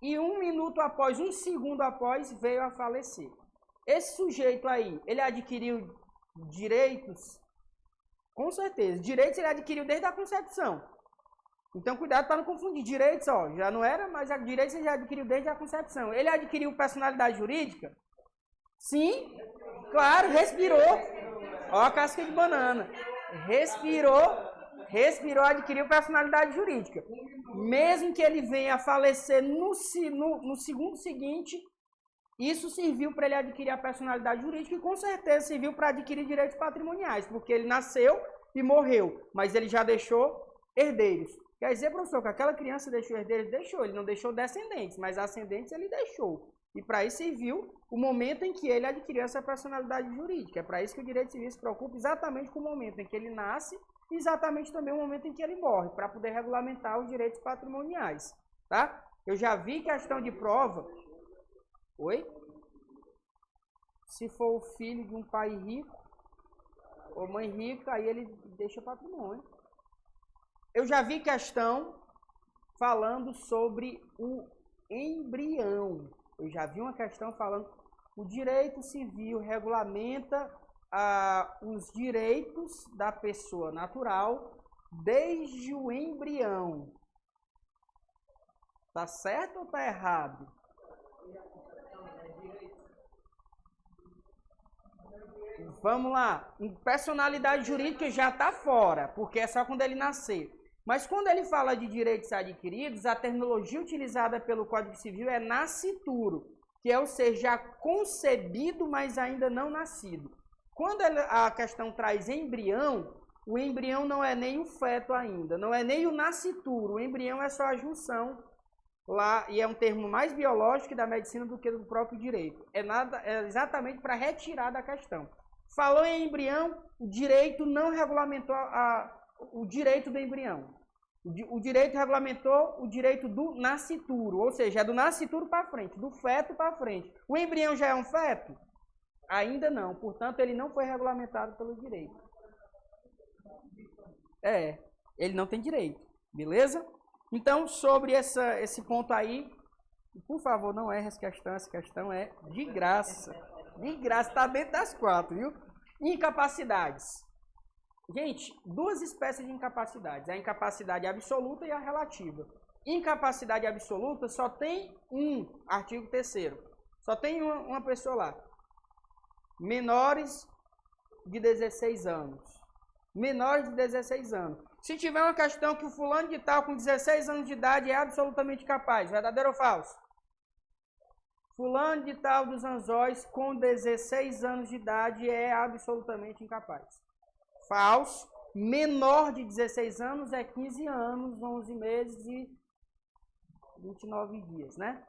e 1 minuto após, 1 segundo após, veio a falecer. Esse sujeito aí, ele adquiriu direitos? Com certeza. Direitos ele adquiriu desde a concepção. Então, cuidado para não confundir. Direitos, já não era, mas direitos ele já adquiriu desde a concepção. Ele adquiriu personalidade jurídica? Sim, claro, respirou. Ó a casca de banana. Respirou, adquiriu personalidade jurídica. Mesmo que ele venha a falecer no segundo seguinte, isso serviu para ele adquirir a personalidade jurídica e com certeza serviu para adquirir direitos patrimoniais, porque ele nasceu e morreu, mas ele já deixou herdeiros. Quer dizer, professor, que aquela criança deixou herdeiros? Deixou, ele não deixou descendentes, mas ascendentes ele deixou. E para isso serviu o momento em que ele adquiriu essa personalidade jurídica. É para isso que o direito civil se preocupa exatamente com o momento em que ele nasce e exatamente também o momento em que ele morre, para poder regulamentar os direitos patrimoniais. Tá? Eu já vi questão de prova. Oi? Se for o filho de um pai rico ou mãe rica, aí ele deixa patrimônio. Eu já vi questão falando sobre o embrião. Eu já vi uma questão falando o direito civil regulamenta os direitos da pessoa natural desde o embrião. Tá certo ou tá errado? Vamos lá. Personalidade jurídica já tá fora, porque é só quando ele nascer. Mas quando ele fala de direitos adquiridos, a terminologia utilizada pelo Código Civil é nascituro, que é o ser já concebido, mas ainda não nascido. Quando a questão traz embrião, o embrião não é nem o feto ainda, não é nem o nascituro, o embrião é só a junção lá, e é um termo mais biológico da medicina do que do próprio direito. É exatamente para retirar da questão. Falou em embrião, o direito não regulamentou o direito do embrião. O direito regulamentou o direito do nascituro, ou seja, é do nascituro para frente, do feto para frente. O embrião já é um feto? Ainda não, portanto, ele não foi regulamentado pelo direito. Ele não tem direito, beleza? Então, sobre esse ponto aí, por favor, não erre essa questão é de graça. De graça, está dentro das 4, viu? Incapacidades. Gente, duas espécies de incapacidades, a incapacidade absoluta e a relativa. Incapacidade absoluta só tem artigo 3º, só tem uma pessoa lá. Menores de 16 anos. Menores de 16 anos. Se tiver uma questão que o fulano de tal com 16 anos de idade é absolutamente capaz, verdadeiro ou falso? Fulano de tal dos Anzóis com 16 anos de idade é absolutamente incapaz. Falso. Menor de 16 anos é 15 anos, 11 meses e 29 dias, né?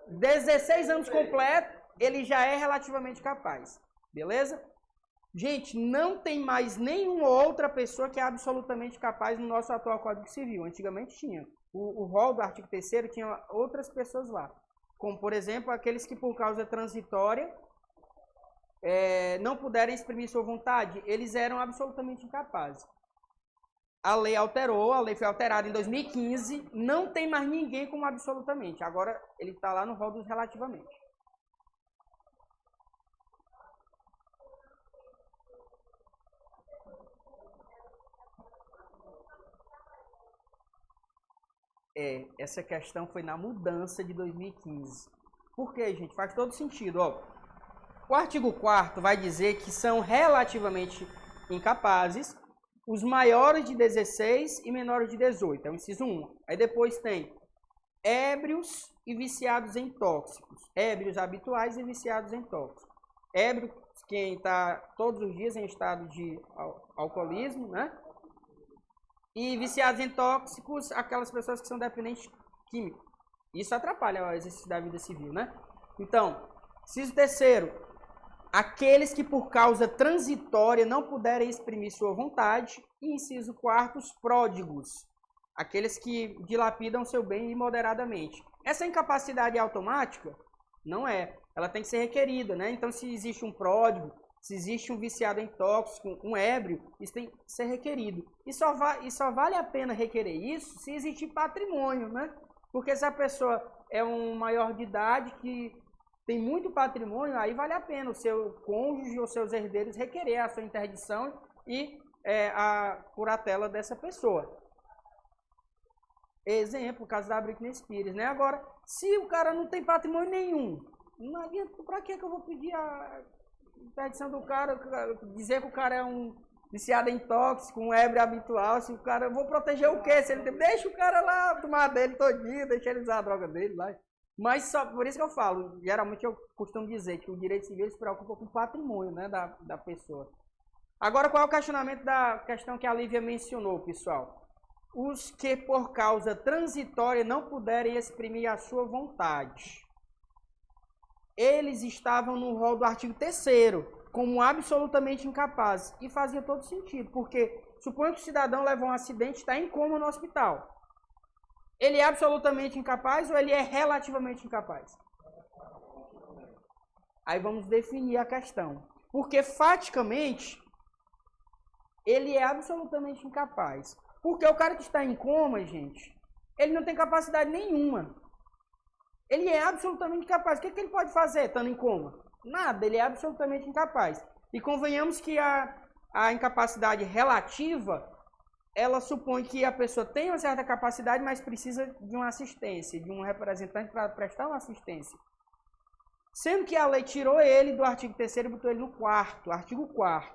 16 anos completo, ele já é relativamente capaz. Beleza? Gente, não tem mais nenhuma outra pessoa que é absolutamente capaz no nosso atual Código Civil. Antigamente tinha. O rol do artigo 3º tinha outras pessoas lá. Como, por exemplo, aqueles que por causa transitória não puderem exprimir sua vontade, eles eram absolutamente incapazes. A lei alterou, a lei foi alterada em 2015, não tem mais ninguém como absolutamente. Agora ele está lá no rol dos relativamente. Essa questão foi na mudança de 2015. Por quê, gente? Faz todo sentido. Ó. O artigo 4º vai dizer que são relativamente incapazes os maiores de 16 e menores de 18. É o inciso 1. Aí depois tem ébrios e viciados em tóxicos. Ébrios habituais e viciados em tóxicos. Ébrio, quem está todos os dias em estado de alcoolismo, né? E viciados em tóxicos, aquelas pessoas que são dependentes químicos. Isso atrapalha o exercício da vida civil, né? Então, inciso 3º, aqueles que por causa transitória não puderem exprimir sua vontade. E inciso 4º, os pródigos, aqueles que dilapidam seu bem imoderadamente. Essa incapacidade é automática? Não é. Ela tem que ser requerida, né? Então, se existe um pródigo, se existe um viciado em tóxico, um ébrio, isso tem que ser requerido. E só vale a pena requerer isso se existir patrimônio, né? Porque se a pessoa é um maior de idade que tem muito patrimônio, aí vale a pena o seu cônjuge ou seus herdeiros requerer a sua interdição e a curatela dessa pessoa. Exemplo, o caso da Britney Spears, né? Agora, se o cara não tem patrimônio nenhum, não adianta, pra que eu vou pedir a interdição do cara, dizer que o cara é um viciado em tóxico, um ébrio habitual, se o cara, eu vou proteger o quê? Se ele deixa o cara lá tomar dele todinho, deixa ele usar a droga dele lá. Mas só, por isso que eu falo, geralmente eu costumo dizer que o direito civil se preocupa com o patrimônio, né, da pessoa. Agora, qual é o questionamento da questão que a Lívia mencionou, pessoal? Os que por causa transitória não puderem exprimir a sua vontade. Eles estavam no rol do artigo 3º, como absolutamente incapazes. E fazia todo sentido, porque suponha que o cidadão leva um acidente e está em coma no hospital. Ele é absolutamente incapaz ou ele é relativamente incapaz? Aí vamos definir a questão. Porque, faticamente, ele é absolutamente incapaz. Porque o cara que está em coma, gente, ele não tem capacidade nenhuma. Ele é absolutamente incapaz. O que ele pode fazer estando em coma? Nada, ele é absolutamente incapaz. E convenhamos que a incapacidade relativa, ela supõe que a pessoa tem uma certa capacidade, mas precisa de uma assistência, de um representante para prestar uma assistência. Sendo que a lei tirou ele do artigo 3º e botou ele no artigo 4º,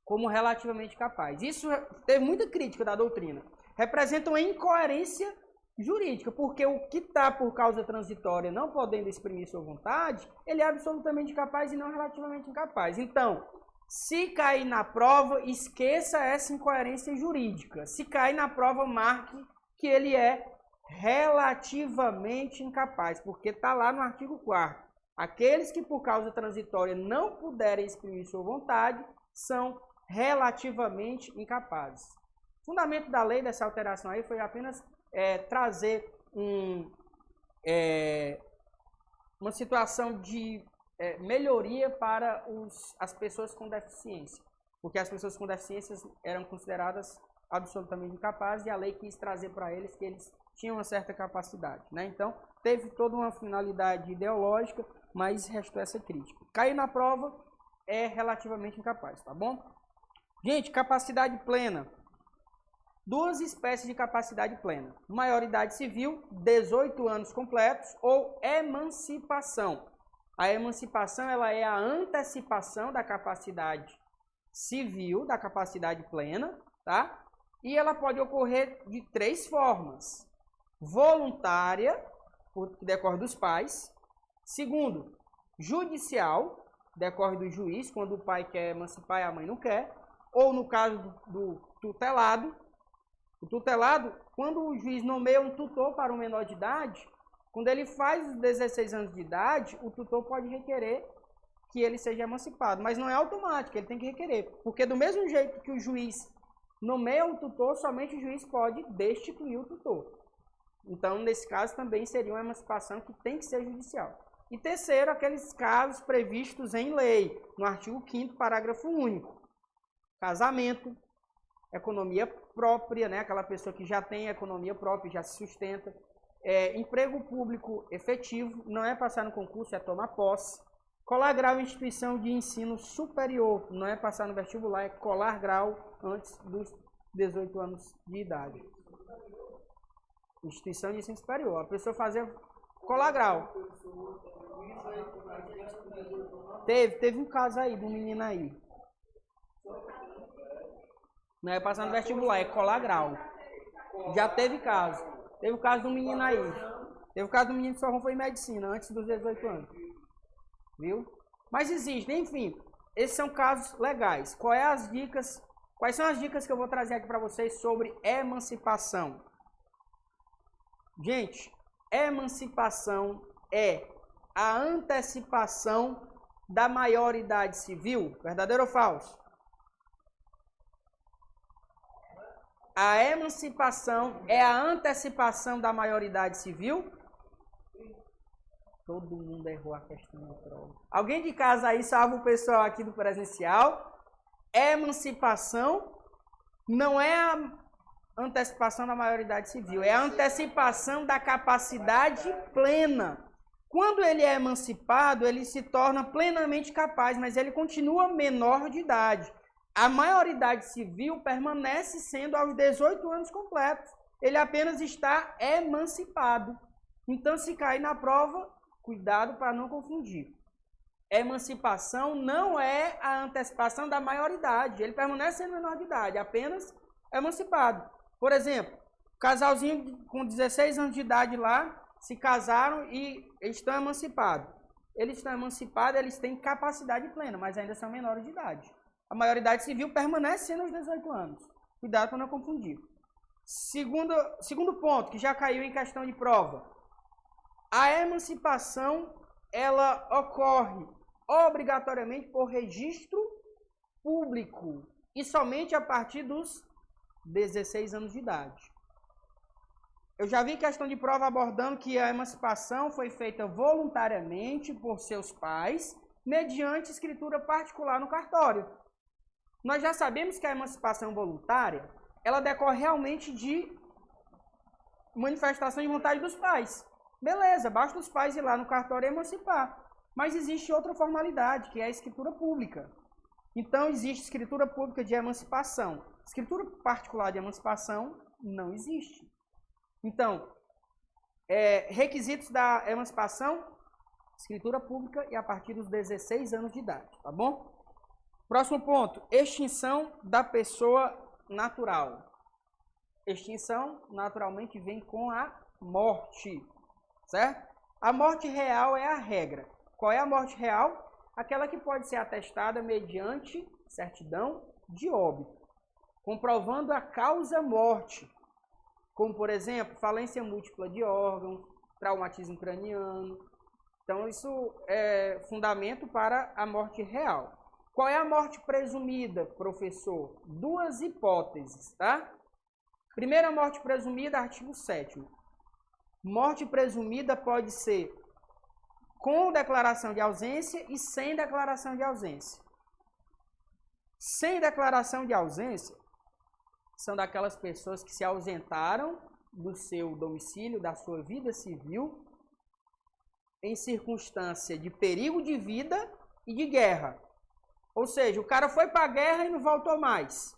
como relativamente capaz. Isso teve muita crítica da doutrina. Representa uma incoerência jurídica, porque o que está por causa transitória não podendo exprimir sua vontade, ele é absolutamente capaz e não relativamente incapaz. Então, se cair na prova, esqueça essa incoerência jurídica. Se cair na prova, marque que ele é relativamente incapaz, porque está lá no artigo 4º. Aqueles que por causa transitória não puderem exprimir sua vontade são relativamente incapazes. O fundamento da lei dessa alteração aí foi apenas trazer uma situação de melhoria para as pessoas com deficiência, porque as pessoas com deficiências eram consideradas absolutamente incapazes e a lei quis trazer para eles que eles tinham uma certa capacidade, né? Então, teve toda uma finalidade ideológica, mas restou essa crítica. Cair na prova é relativamente incapaz, tá bom? Gente, capacidade plena. Duas espécies de capacidade plena. Maioridade civil, 18 anos completos, ou emancipação. A emancipação ela é a antecipação da capacidade civil, da capacidade plena, tá? E ela pode ocorrer de três formas. Voluntária, que decorre dos pais. Segundo, judicial, decorre do juiz, quando o pai quer emancipar e a mãe não quer. Ou no caso do tutelado. O tutelado, quando o juiz nomeia um tutor para um menor de idade, quando ele faz os 16 anos de idade, o tutor pode requerer que ele seja emancipado. Mas não é automático, ele tem que requerer. Porque do mesmo jeito que o juiz nomeia um tutor, somente o juiz pode destituir o tutor. Então, nesse caso, também seria uma emancipação que tem que ser judicial. E terceiro, aqueles casos previstos em lei, no artigo 5º, parágrafo único. Casamento, economia própria, né? Aquela pessoa que já tem economia própria, já se sustenta. Emprego público efetivo, não é passar no concurso, é tomar posse. Colar grau em instituição de ensino superior, não é passar no vestibular, é colar grau antes dos 18 anos de idade. Instituição de ensino superior. A pessoa fazer colar grau. Teve um caso aí, de um menino aí. Não é passar no vestibular, é colar grau. Já teve caso. Teve o caso de um menino aí. Teve o caso do menino que só foi em medicina, antes dos 18 anos. Viu? Mas existe, enfim. Esses são casos legais. Quais são as dicas que eu vou trazer aqui para vocês sobre emancipação? Gente, emancipação é a antecipação da maioridade civil, verdadeiro ou falso? A emancipação é a antecipação da maioridade civil? Todo mundo errou a questão da prova. Alguém de casa aí salva o pessoal aqui do presencial? Emancipação não é a antecipação da maioridade civil, é a antecipação da capacidade plena. Quando ele é emancipado, ele se torna plenamente capaz, mas ele continua menor de idade. A maioridade civil permanece sendo aos 18 anos completos. Ele apenas está emancipado. Então, se cair na prova, cuidado para não confundir. Emancipação não é a antecipação da maioridade. Ele permanece sendo menor de idade, apenas emancipado. Por exemplo, casalzinho com 16 anos de idade lá, se casaram e estão emancipados. Eles estão emancipados, eles têm capacidade plena, mas ainda são menores de idade. A maioridade civil permanece sendo aos 18 anos. Cuidado para não confundir. Segundo ponto, que já caiu em questão de prova. A emancipação, ela ocorre obrigatoriamente por registro público e somente a partir dos 16 anos de idade. Eu já vi questão de prova abordando que a emancipação foi feita voluntariamente por seus pais, mediante escritura particular no cartório. Nós já sabemos que a emancipação voluntária, ela decorre realmente de manifestação de vontade dos pais. Beleza, basta os pais ir lá no cartório e emancipar. Mas existe outra formalidade, que é a escritura pública. Então, existe escritura pública de emancipação. Escritura particular de emancipação não existe. Então, requisitos da emancipação, escritura pública e a partir dos 16 anos de idade, tá bom? Próximo ponto, extinção da pessoa natural. Extinção, naturalmente, vem com a morte, certo? A morte real é a regra. Qual é a morte real? Aquela que pode ser atestada mediante certidão de óbito, comprovando a causa morte, como, por exemplo, falência múltipla de órgãos, traumatismo craniano. Então, isso é fundamento para a morte real. Qual é a morte presumida, professor? Duas hipóteses, tá? Primeira morte presumida, artigo 7º. Morte presumida pode ser com declaração de ausência e sem declaração de ausência. Sem declaração de ausência são daquelas pessoas que se ausentaram do seu domicílio, da sua vida civil, em circunstância de perigo de vida e de guerra. Ou seja, o cara foi para a guerra e não voltou mais.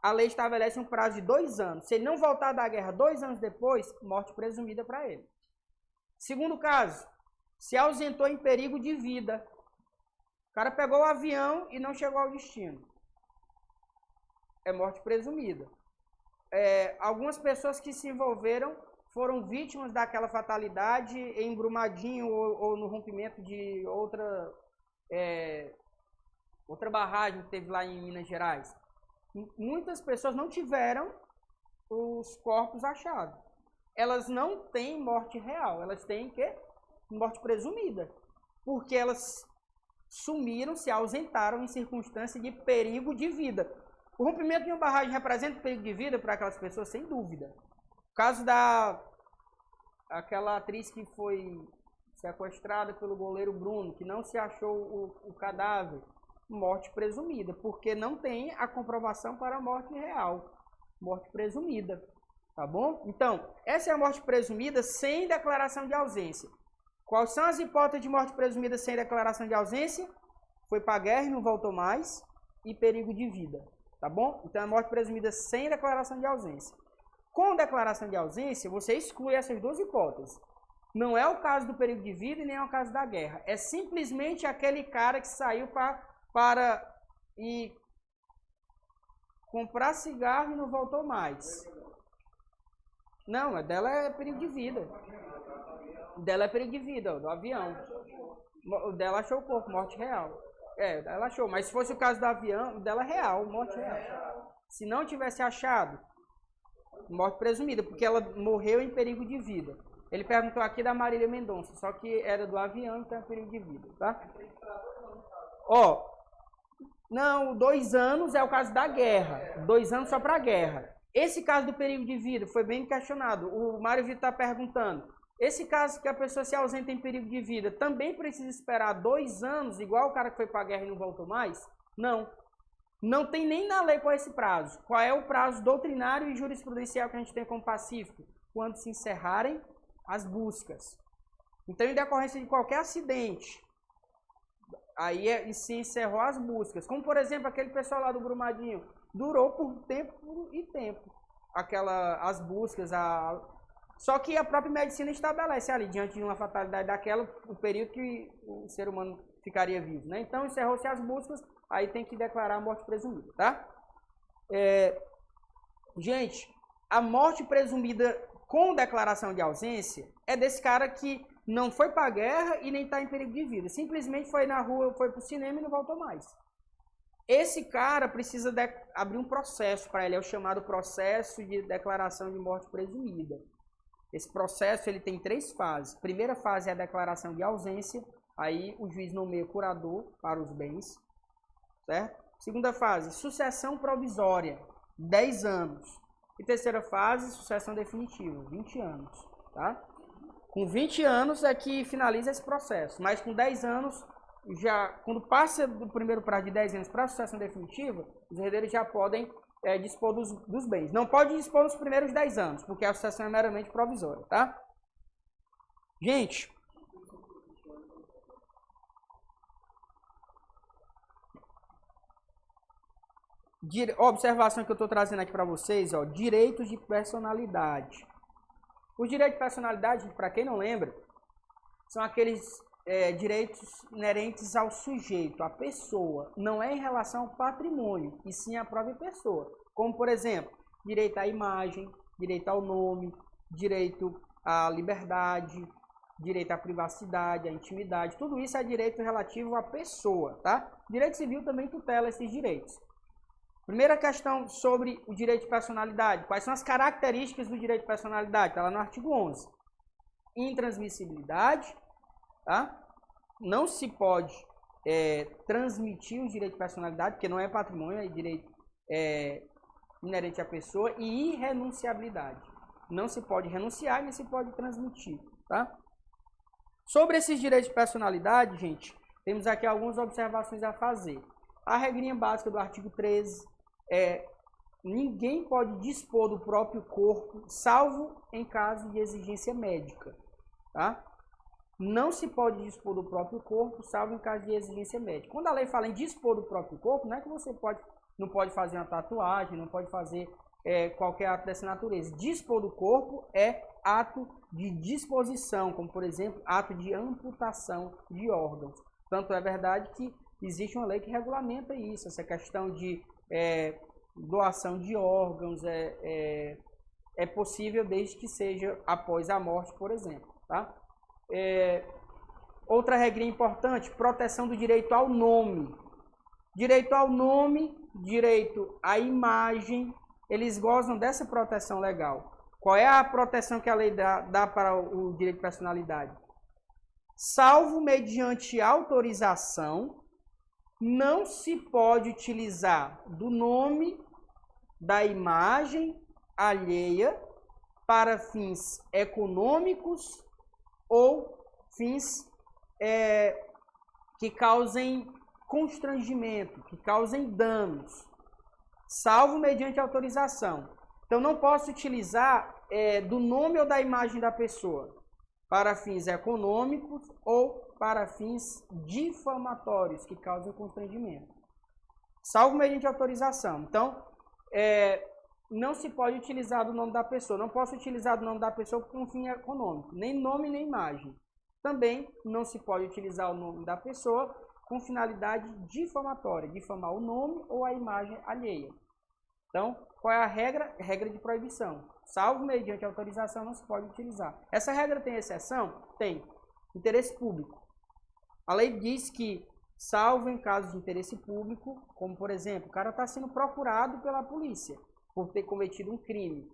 A lei estabelece um prazo de 2 anos. Se ele não voltar da guerra 2 anos depois, morte presumida para ele. Segundo caso, se ausentou em perigo de vida. O cara pegou o avião e não chegou ao destino. É morte presumida. Algumas pessoas que se envolveram foram vítimas daquela fatalidade em Brumadinho ou no rompimento de outra barragem que teve lá em Minas Gerais. Muitas pessoas não tiveram os corpos achados. Elas não têm morte real, elas têm morte presumida, porque elas sumiram, se ausentaram em circunstância de perigo de vida. O rompimento de uma barragem representa perigo de vida para aquelas pessoas, sem dúvida. O caso aquela atriz que foi sequestrada pelo goleiro Bruno, que não se achou o cadáver, morte presumida, porque não tem a comprovação para a morte real, morte presumida, tá bom? Então, essa é a morte presumida sem declaração de ausência. Quais são as hipóteses de morte presumida sem declaração de ausência? Foi para a guerra e não voltou mais, e perigo de vida, tá bom? Então, é morte presumida sem declaração de ausência. Com declaração de ausência, você exclui essas duas hipóteses. Não é o caso do perigo de vida e nem é o caso da guerra. É simplesmente aquele cara que saiu para ir comprar cigarro e não voltou mais. Não, dela é perigo de vida. Dela é perigo de vida, do avião. O dela achou o corpo, morte real. Ela achou, mas se fosse o caso do avião, o dela é real, morte real. Se não tivesse achado, morte presumida, porque ela morreu em perigo de vida. Ele perguntou aqui da Marília Mendonça, só que era do avião, então é perigo de vida, tá? Não, 2 anos é o caso da guerra. 2 anos só para a guerra. Esse caso do perigo de vida foi bem questionado. O Mário Vitor está perguntando. Esse caso que a pessoa se ausenta em perigo de vida, também precisa esperar 2 anos, igual o cara que foi para a guerra e não voltou mais? Não. Não tem nem na lei qual é esse prazo. Qual é o prazo doutrinário e jurisprudencial que a gente tem como pacífico? Quando se encerrarem as buscas. Então, em decorrência de qualquer acidente, aí se encerrou as buscas. Como, por exemplo, aquele pessoal lá do Brumadinho. Durou por tempo e tempo. As buscas, Só que a própria medicina estabelece ali, diante de uma fatalidade daquela, o período que o ser humano ficaria vivo, né? Então, encerrou-se as buscas, aí tem que declarar a morte presumida, tá? Gente, a morte presumida com declaração de ausência é desse cara que não foi para a guerra e nem está em perigo de vida. Simplesmente foi na rua, foi para o cinema e não voltou mais. Esse cara precisa abrir um processo para ele, é o chamado processo de declaração de morte presumida. Esse processo ele tem 3 fases. Primeira fase é a declaração de ausência, aí o juiz nomeia curador para os bens, certo? Segunda fase, sucessão provisória, 10 anos. E terceira fase, sucessão definitiva, 20 anos, tá? Com 20 anos é que finaliza esse processo, mas com 10 anos, quando passa do primeiro prazo de 10 anos para a sucessão definitiva, os herdeiros já podem dispor dos bens. Não pode dispor nos primeiros 10 anos, porque a sucessão é meramente provisória, tá? Gente, observação que eu estou trazendo aqui para vocês, direitos de personalidade. Os direitos de personalidade, para quem não lembra, são aqueles direitos inerentes ao sujeito, à pessoa. Não é em relação ao patrimônio, e sim à própria pessoa. Como, por exemplo, direito à imagem, direito ao nome, direito à liberdade, direito à privacidade, à intimidade. Tudo isso é direito relativo à pessoa, tá? Direito civil também tutela esses direitos. Primeira questão sobre o direito de personalidade. Quais são as características do direito de personalidade? Está lá no artigo 11. Intransmissibilidade. Tá? Não se pode transmitir o direito de personalidade, porque não é patrimônio, é direito inerente à pessoa. E irrenunciabilidade. Não se pode renunciar, nem se pode transmitir. Tá? Sobre esses direitos de personalidade, gente, temos aqui algumas observações a fazer. A regrinha básica do artigo 13 ninguém pode dispor do próprio corpo, salvo em caso de exigência médica, tá? Não se pode dispor do próprio corpo, salvo em caso de exigência médica. Quando a lei fala em dispor do próprio corpo, não é que você não pode fazer uma tatuagem, não pode fazer qualquer ato dessa natureza. Dispor do corpo é ato de disposição, como por exemplo, ato de amputação de órgãos. Tanto é verdade que existe uma lei que regulamenta isso, essa questão de doação de órgãos é possível desde que seja após a morte, por exemplo, tá? Outra regrinha importante, proteção do direito ao nome. Direito ao nome, direito à imagem, eles gozam dessa proteção legal. Qual é a proteção que a lei dá para o direito de personalidade? Salvo mediante autorização, não se pode utilizar do nome, da imagem alheia para fins econômicos ou fins que causem constrangimento, que causem danos, salvo mediante autorização. Então, não posso utilizar do nome ou da imagem da pessoa para fins econômicos ou para fins difamatórios, que causem constrangimento, salvo mediante autorização. Então, não se pode utilizar do nome da pessoa. Não posso utilizar do nome da pessoa com fim econômico, nem nome nem imagem. Também não se pode utilizar o nome da pessoa com finalidade difamatória, difamar o nome ou a imagem alheia. Então, qual é a regra? Regra de proibição. Salvo mediante autorização, não se pode utilizar. Essa regra tem exceção? Tem. Interesse público. A lei diz que, salvo em casos de interesse público, como por exemplo, o cara está sendo procurado pela polícia por ter cometido um crime.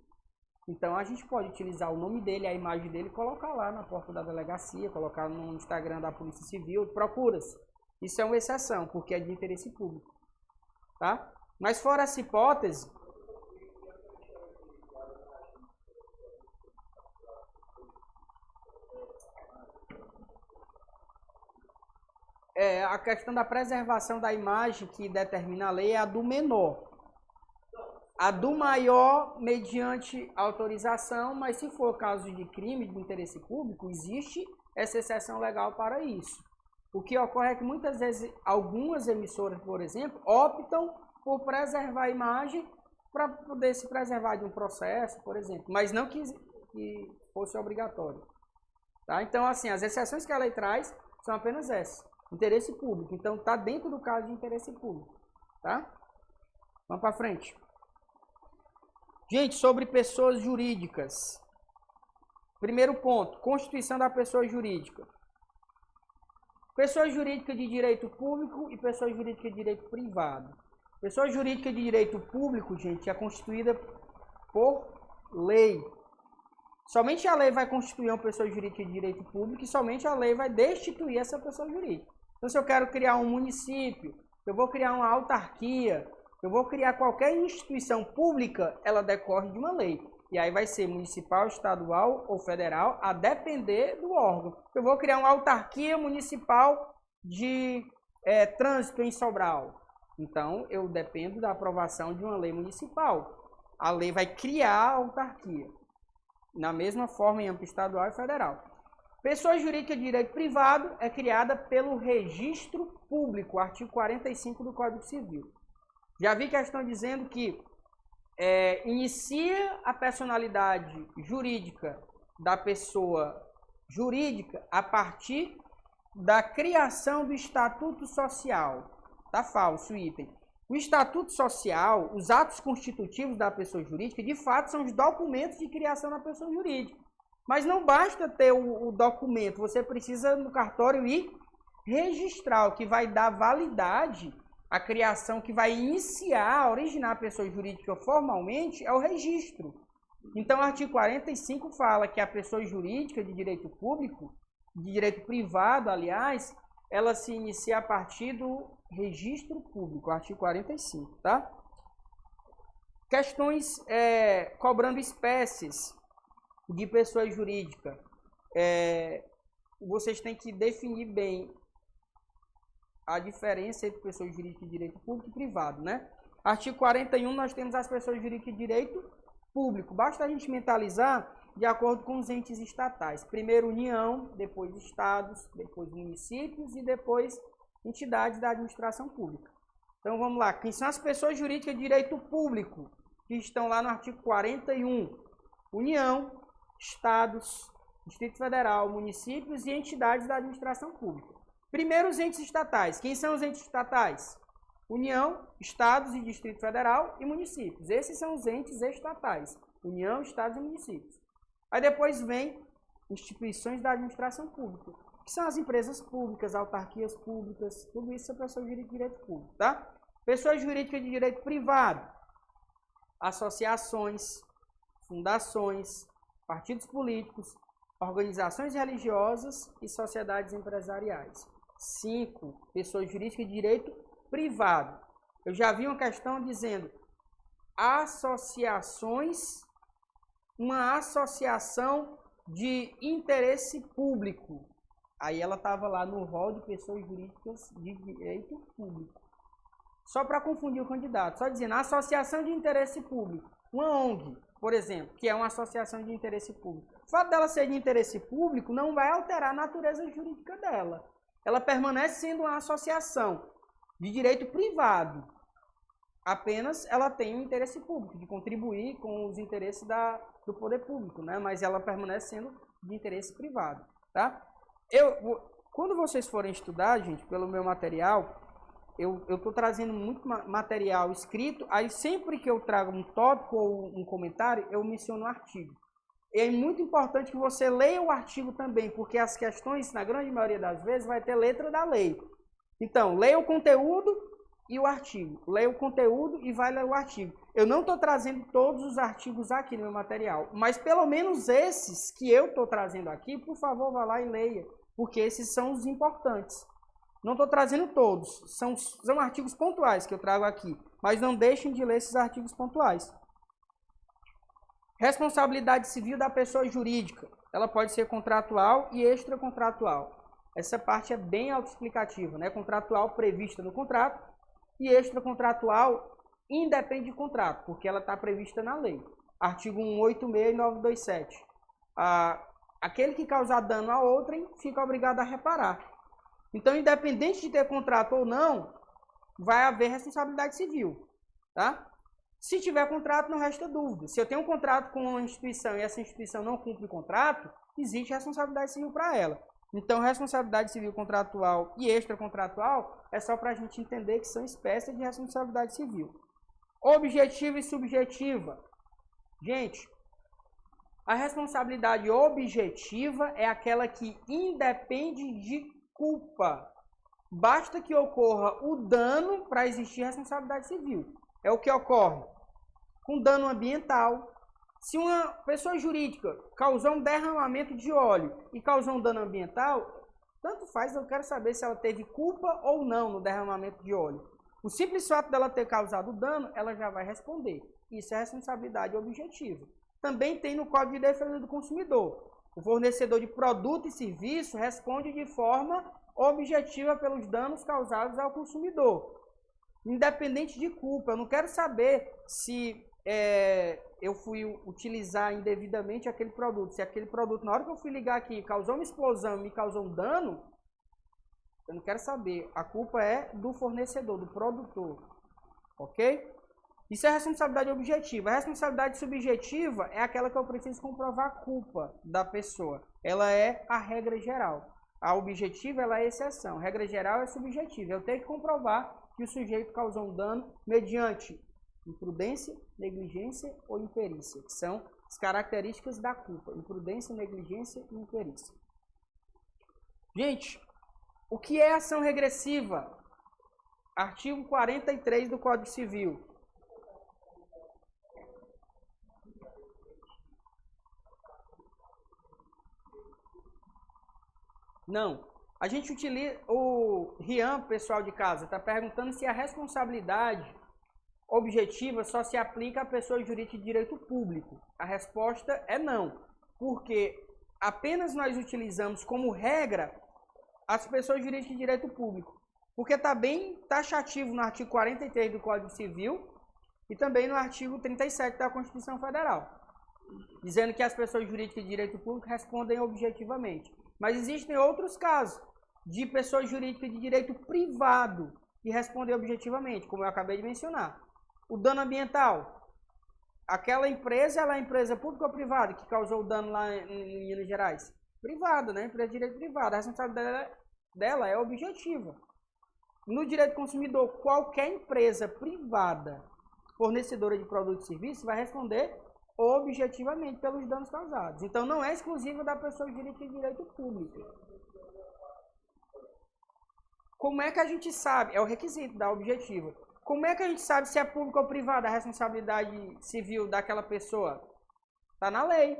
Então a gente pode utilizar o nome dele, a imagem dele, colocar lá na porta da delegacia, colocar no Instagram da Polícia Civil, procura-se. Isso é uma exceção, porque é de interesse público. Tá? Mas fora essa hipótese, a questão da preservação da imagem que determina a lei é a do menor. A do maior, mediante autorização, mas se for caso de crime de interesse público, existe essa exceção legal para isso. O que ocorre é que muitas vezes algumas emissoras, por exemplo, optam por preservar a imagem para poder se preservar de um processo, por exemplo, mas não que fosse obrigatório. Tá? Então, assim, as exceções que a lei traz são apenas essas. Interesse público. Então, está dentro do caso de interesse público. Tá? Vamos para frente. Gente, sobre pessoas jurídicas. Primeiro ponto, constituição da pessoa jurídica. Pessoa jurídica de direito público e pessoa jurídica de direito privado. Pessoa jurídica de direito público, gente, é constituída por lei. Somente a lei vai constituir uma pessoa jurídica de direito público e somente a lei vai destituir essa pessoa jurídica. Então, se eu quero criar um município, eu vou criar uma autarquia, eu vou criar qualquer instituição pública, ela decorre de uma lei. E aí vai ser municipal, estadual ou federal, a depender do órgão. Eu vou criar uma autarquia municipal de trânsito em Sobral. Então, eu dependo da aprovação de uma lei municipal. A lei vai criar a autarquia. Na mesma forma em âmbito estadual e federal. Pessoa jurídica de direito privado é criada pelo registro público, artigo 45 do Código Civil. Já vi questão dizendo que inicia a personalidade jurídica da pessoa jurídica a partir da criação do estatuto social. Tá falso o item. O estatuto social, os atos constitutivos da pessoa jurídica, de fato, são os documentos de criação da pessoa jurídica. Mas não basta ter o documento, você precisa no cartório ir registrar, o que vai dar validade à criação, que vai iniciar, originar a pessoa jurídica formalmente, é o registro. Então, o artigo 45 fala que a pessoa jurídica de direito público, de direito privado, aliás, ela se inicia a partir do registro público, artigo 45, tá? Questões cobrando espécies de pessoa jurídica. Vocês têm que definir bem a diferença entre pessoa jurídica e direito público e privado, né? Artigo 41, nós temos as pessoas jurídicas de direito público. Basta a gente mentalizar de acordo com os entes estatais. Primeiro União, depois estados, depois municípios e depois entidades da administração pública. Então vamos lá, quem são as pessoas jurídicas de direito público que estão lá no artigo 41? União, estados, Distrito Federal, municípios e entidades da administração pública. Primeiro os entes estatais. Quem são os entes estatais? União, estados e Distrito Federal e municípios. Esses são os entes estatais. União, estados e municípios. Aí depois vem instituições da administração pública, que são as empresas públicas, autarquias públicas, tudo isso é pessoa jurídica de direito público, tá? Pessoa jurídica de direito privado, associações, fundações, partidos políticos, organizações religiosas e sociedades empresariais. 5. Pessoas jurídicas de direito privado. Eu já vi uma questão dizendo associações, uma associação de interesse público. Aí ela estava lá no rol de pessoas jurídicas de direito público. Só para confundir o candidato, só dizendo associação de interesse público. Uma ONG, por exemplo, que é uma associação de interesse público. O fato dela ser de interesse público não vai alterar a natureza jurídica dela. Ela permanece sendo uma associação de direito privado. Apenas ela tem um interesse público, de contribuir com os interesses do poder público, né? Mas ela permanece sendo de interesse privado, tá? Quando vocês forem estudar, gente, pelo meu material, eu estou trazendo muito material escrito, aí sempre que eu trago um tópico ou um comentário, eu menciono um artigo. E é muito importante que você leia o artigo também, porque as questões, na grande maioria das vezes, vai ter letra da lei. Então, leia o conteúdo e o artigo. Leia o conteúdo e vai ler o artigo. Eu não estou trazendo todos os artigos aqui no meu material, mas pelo menos esses que eu estou trazendo aqui, por favor, vá lá e leia, porque esses são os importantes. Não estou trazendo todos, são artigos pontuais que eu trago aqui, mas não deixem de ler esses artigos pontuais. Responsabilidade civil da pessoa jurídica. Ela pode ser contratual e extracontratual. Essa parte é bem autoexplicativa, né? Contratual prevista no contrato e extracontratual independe de contrato, porque ela está prevista na lei. Artigo 186 e 927. Aquele que causar dano a outrem fica obrigado a reparar. Então, independente de ter contrato ou não, vai haver responsabilidade civil, tá? Se tiver contrato, não resta dúvida. Se eu tenho um contrato com uma instituição e essa instituição não cumpre o contrato, existe responsabilidade civil para ela. Então, responsabilidade civil contratual e extracontratual é só para a gente entender que são espécies de responsabilidade civil. Objetiva e subjetiva. Gente, a responsabilidade objetiva é aquela que independe de culpa. Basta que ocorra o dano para existir responsabilidade civil. É o que ocorre com dano ambiental. Se uma pessoa jurídica causou um derramamento de óleo e causou um dano ambiental, tanto faz, eu quero saber se ela teve culpa ou não no derramamento de óleo. O simples fato dela ter causado dano, ela já vai responder. Isso é responsabilidade objetiva. Também tem no Código de Defesa do Consumidor. O fornecedor de produto e serviço responde de forma objetiva pelos danos causados ao consumidor, independente de culpa. Eu não quero saber se eu fui utilizar indevidamente aquele produto. Se aquele produto, na hora que eu fui ligar aqui, causou uma explosão e me causou um dano, eu não quero saber. A culpa é do fornecedor, do produtor. Ok? Isso é responsabilidade objetiva. A responsabilidade subjetiva é aquela que eu preciso comprovar a culpa da pessoa. Ela é a regra geral. A objetiva ela é a exceção. A regra geral é subjetiva. Eu tenho que comprovar que o sujeito causou um dano mediante imprudência, negligência ou imperícia, que são as características da culpa. Imprudência, negligência e imperícia. Gente, o que é ação regressiva? Artigo 43 do Código Civil. Não. A gente utiliza... O Rian, pessoal de casa, está perguntando se a responsabilidade objetiva só se aplica à pessoa jurídica de direito público. A resposta é não. Porque apenas nós utilizamos como regra as pessoas jurídicas de direito público. Porque está bem taxativo no artigo 43 do Código Civil e também no artigo 37 da Constituição Federal, dizendo que as pessoas jurídicas de direito público respondem objetivamente. Mas existem outros casos de pessoas jurídicas de direito privado que respondem objetivamente, como eu acabei de mencionar. O dano ambiental. Aquela empresa, ela é empresa pública ou privada que causou o dano lá em Minas Gerais? Privada, né? Empresa de direito privado. A responsabilidade dela é objetiva. No direito consumidor, qualquer empresa privada fornecedora de produtos e serviços vai responder objetivamente pelos danos causados. Então, não é exclusivo da pessoa jurídica de direito público. Como é que a gente sabe? É o requisito da objetiva. Como é que a gente sabe se é público ou privado a responsabilidade civil daquela pessoa? Está na lei.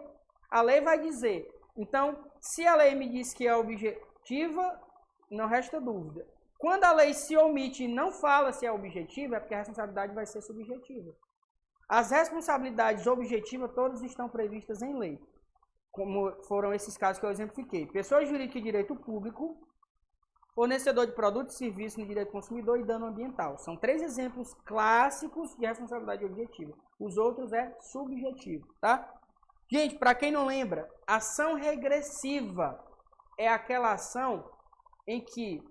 A lei vai dizer. Então, se a lei me diz que é objetiva, não resta dúvida. Quando a lei se omite e não fala se é objetiva, é porque a responsabilidade vai ser subjetiva. As responsabilidades objetivas todas estão previstas em lei, como foram esses casos que eu exemplifiquei. Pessoa jurídica de direito público, fornecedor de produtos e serviços no direito consumidor e dano ambiental. São 3 exemplos clássicos de responsabilidade objetiva. Os outros é subjetivo, tá? Gente, para quem não lembra, ação regressiva é aquela ação em que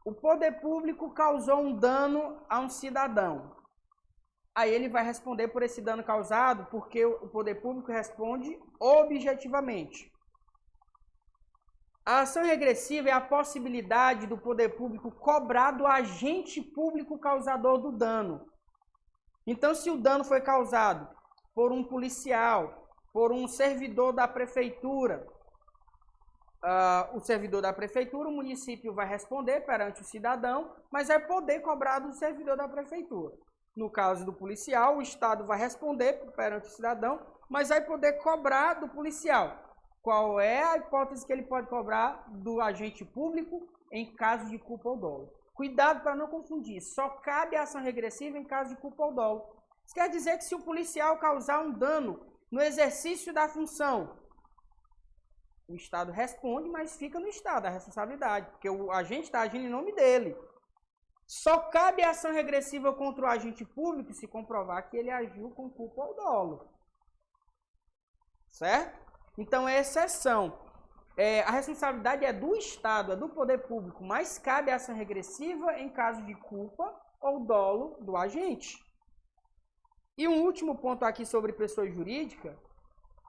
o poder público causou um dano a um cidadão. Aí ele vai responder por esse dano causado, porque o poder público responde objetivamente. A ação regressiva é a possibilidade do poder público cobrar do agente público causador do dano. Então, se o dano foi causado por um policial, por um servidor da prefeitura, o município vai responder perante o cidadão, mas vai poder cobrar do servidor da prefeitura. No caso do policial, o Estado vai responder perante o cidadão, mas vai poder cobrar do policial. Qual é a hipótese que ele pode cobrar do agente público em caso de culpa ou dolo? Cuidado para não confundir, só cabe a ação regressiva em caso de culpa ou dolo. Isso quer dizer que se o policial causar um dano no exercício da função, o Estado responde, mas fica no Estado a responsabilidade, porque o agente está agindo em nome dele. Só cabe a ação regressiva contra o agente público se comprovar que ele agiu com culpa ou dolo. Certo? Então é exceção. A responsabilidade é do Estado, é do poder público, mas cabe a ação regressiva em caso de culpa ou dolo do agente. E um último ponto aqui sobre pessoa jurídica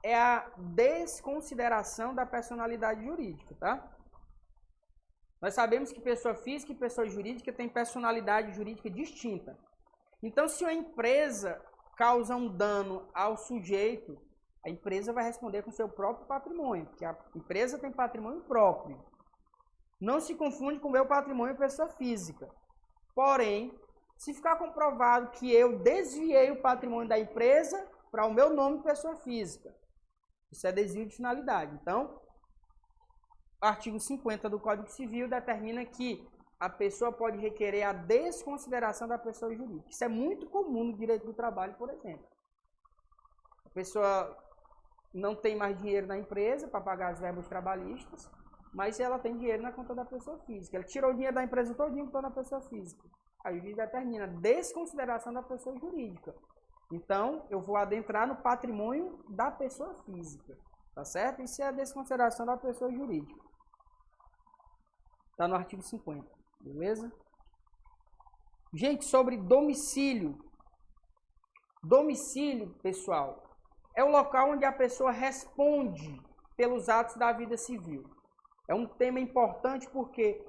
é a desconsideração da personalidade jurídica, tá? Nós sabemos que pessoa física e pessoa jurídica têm personalidade jurídica distinta. Então, se uma empresa causa um dano ao sujeito, a empresa vai responder com seu próprio patrimônio, porque a empresa tem patrimônio próprio. Não se confunde com o meu patrimônio pessoa física. Porém, se ficar comprovado que eu desviei o patrimônio da empresa para o meu nome pessoa física, isso é desvio de finalidade. Então, o artigo 50 do Código Civil determina que a pessoa pode requerer a desconsideração da pessoa jurídica. Isso é muito comum no direito do trabalho, por exemplo. A pessoa não tem mais dinheiro na empresa para pagar as verbas trabalhistas, mas ela tem dinheiro na conta da pessoa física. Ela tirou o dinheiro da empresa todinho para a pessoa física. Aí o juiz determina a desconsideração da pessoa jurídica. Então, eu vou adentrar no patrimônio da pessoa física. Tá certo? Isso é a desconsideração da pessoa jurídica. Está no artigo 50. Beleza? Gente, sobre domicílio. Domicílio, pessoal, é o local onde a pessoa responde pelos atos da vida civil. É um tema importante porque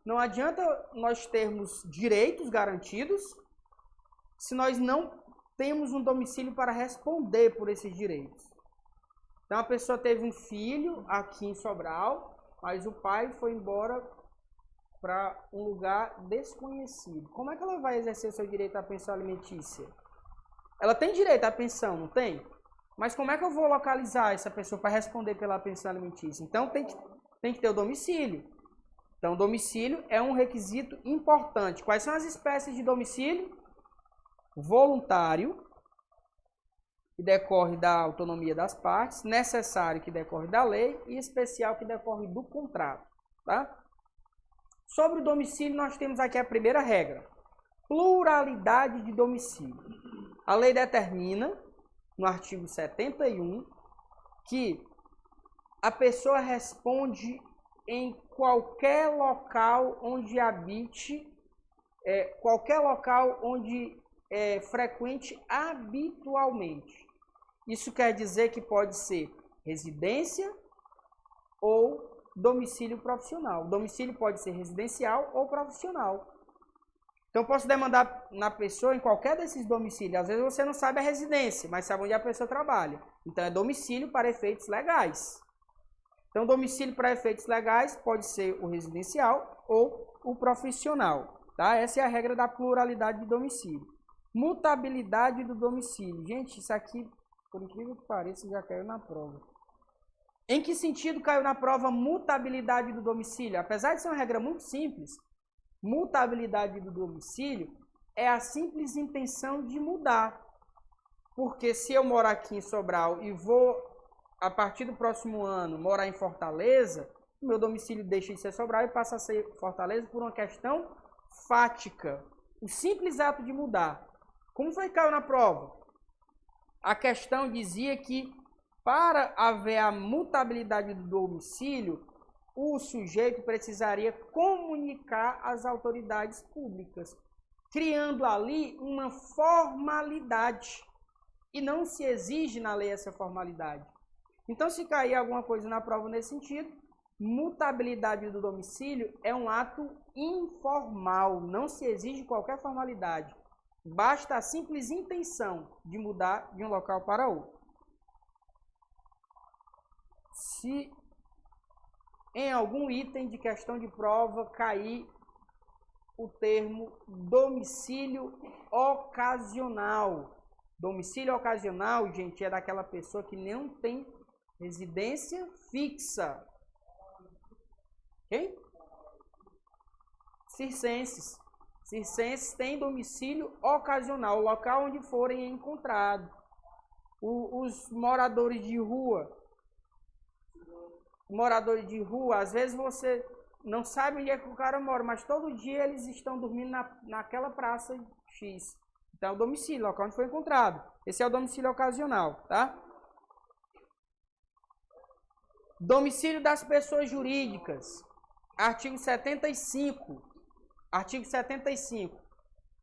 não adianta nós termos direitos garantidos se nós não temos um domicílio para responder por esses direitos. Então, a pessoa teve um filho aqui em Sobral, mas o pai foi embora para um lugar desconhecido. Como é que ela vai exercer seu direito à pensão alimentícia? Ela tem direito à pensão, não tem? Mas como é que eu vou localizar essa pessoa para responder pela pensão alimentícia? Então, tem que ter o domicílio. Então, o domicílio é um requisito importante. Quais são as espécies de domicílio? Voluntário, que decorre da autonomia das partes, necessário, que decorre da lei, e especial, que decorre do contrato. Tá? Sobre o domicílio, nós temos aqui a primeira regra. Pluralidade de domicílio. A lei determina, no artigo 71, que a pessoa responde em qualquer local onde habite, qualquer local onde frequente habitualmente. Isso quer dizer que pode ser residência ou domicílio profissional. O domicílio pode ser residencial ou profissional. Então, eu posso demandar na pessoa em qualquer desses domicílios. Às vezes você não sabe a residência, mas sabe onde a pessoa trabalha. Então, é domicílio para efeitos legais. Então, domicílio para efeitos legais pode ser o residencial ou o profissional. Tá? Essa é a regra da pluralidade de domicílio. Mutabilidade do domicílio. Gente, isso aqui, por incrível que pareça, já caiu na prova. Em que sentido caiu na prova mutabilidade do domicílio? Apesar de ser uma regra muito simples, mutabilidade do domicílio é a simples intenção de mudar. Porque se eu morar aqui em Sobral e vou, a partir do próximo ano, morar em Fortaleza, meu domicílio deixa de ser Sobral e passa a ser Fortaleza por uma questão fática. O simples ato de mudar. Como foi que caiu na prova? A questão dizia que para haver a mutabilidade do domicílio, o sujeito precisaria comunicar às autoridades públicas, criando ali uma formalidade. E não se exige na lei essa formalidade. Então, se cair alguma coisa na prova nesse sentido, mutabilidade do domicílio é um ato informal, não se exige qualquer formalidade. Basta a simples intenção de mudar de um local para outro. Se em algum item de questão de prova cair o termo domicílio ocasional. Domicílio ocasional, gente, é daquela pessoa que não tem residência fixa. Quem? Circenses. Circenses têm domicílio ocasional, o local onde forem encontrados. Os moradores de rua. Moradores de rua, às vezes você não sabe onde é que o cara mora, mas todo dia eles estão dormindo naquela praça X. Então é o domicílio, local onde foi encontrado. Esse é o domicílio ocasional, tá? Domicílio das pessoas jurídicas. Artigo 75. Artigo 75.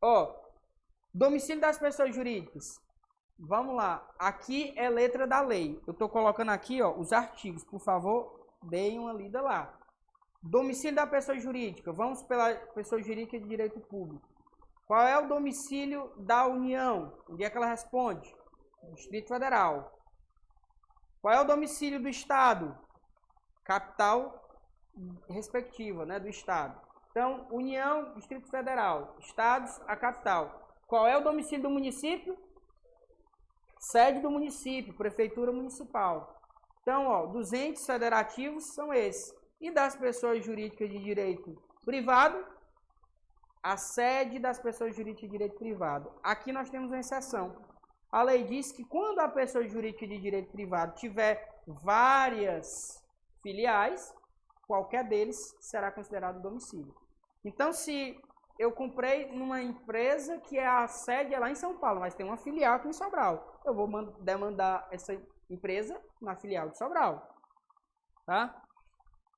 Ó, domicílio das pessoas jurídicas. Vamos lá. Aqui é letra da lei. Eu estou colocando aqui, ó, os artigos. Por favor, deem uma lida lá. Domicílio da pessoa jurídica. Vamos pela pessoa jurídica de direito público. Qual é o domicílio da União? Onde é que ela responde? Distrito Federal. Qual é o domicílio do Estado? Capital respectiva, né, do Estado. Então, União, Distrito Federal. Estados, a capital. Qual é o domicílio do município? Sede do município, prefeitura municipal. Então, ó, dos entes federativos são esses. E das pessoas jurídicas de direito privado, a sede das pessoas jurídicas de direito privado. Aqui nós temos uma exceção. A lei diz que quando a pessoa jurídica de direito privado tiver várias filiais, qualquer deles será considerado domicílio. Então, se eu comprei numa empresa que a sede é lá em São Paulo, mas tem uma filial aqui em Sobral, eu vou demandar essa empresa na filial de Sobral. Tá?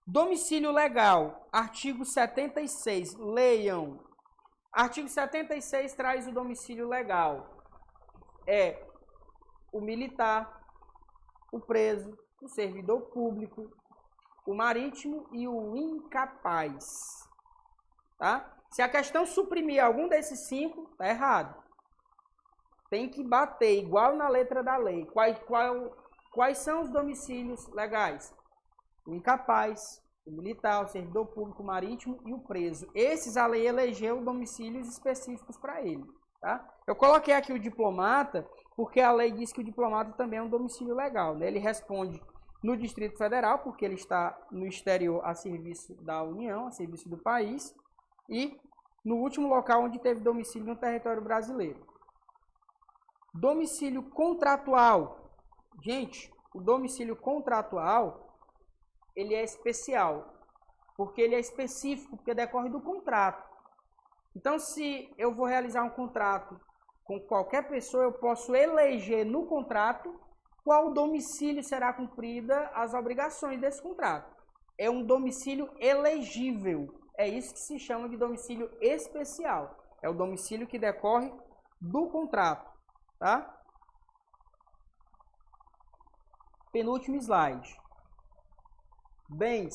Domicílio legal, artigo 76, leiam. Artigo 76 traz o domicílio legal. É o militar, o preso, o servidor público, o marítimo e o incapaz. Tá? Se a questão suprimir algum desses 5, tá errado. Tem que bater igual na letra da lei. Quais são os domicílios legais? O incapaz, o militar, o servidor público, o marítimo e o preso. Esses a lei elegeu domicílios específicos para ele. Tá? Eu coloquei aqui o diplomata porque a lei diz que o diplomata também é um domicílio legal. Né? Ele responde no Distrito Federal, porque ele está no exterior a serviço da União, a serviço do país, e no último local onde teve domicílio no território brasileiro. Domicílio contratual. Gente, o domicílio contratual, ele é especial. porque ele é específico, porque decorre do contrato. Então, se eu vou realizar um contrato com qualquer pessoa, eu posso eleger no contrato qual domicílio será cumprida as obrigações desse contrato. É um domicílio elegível. É isso que se chama de domicílio especial. É o domicílio que decorre do contrato, tá? Penúltimo slide. Bens.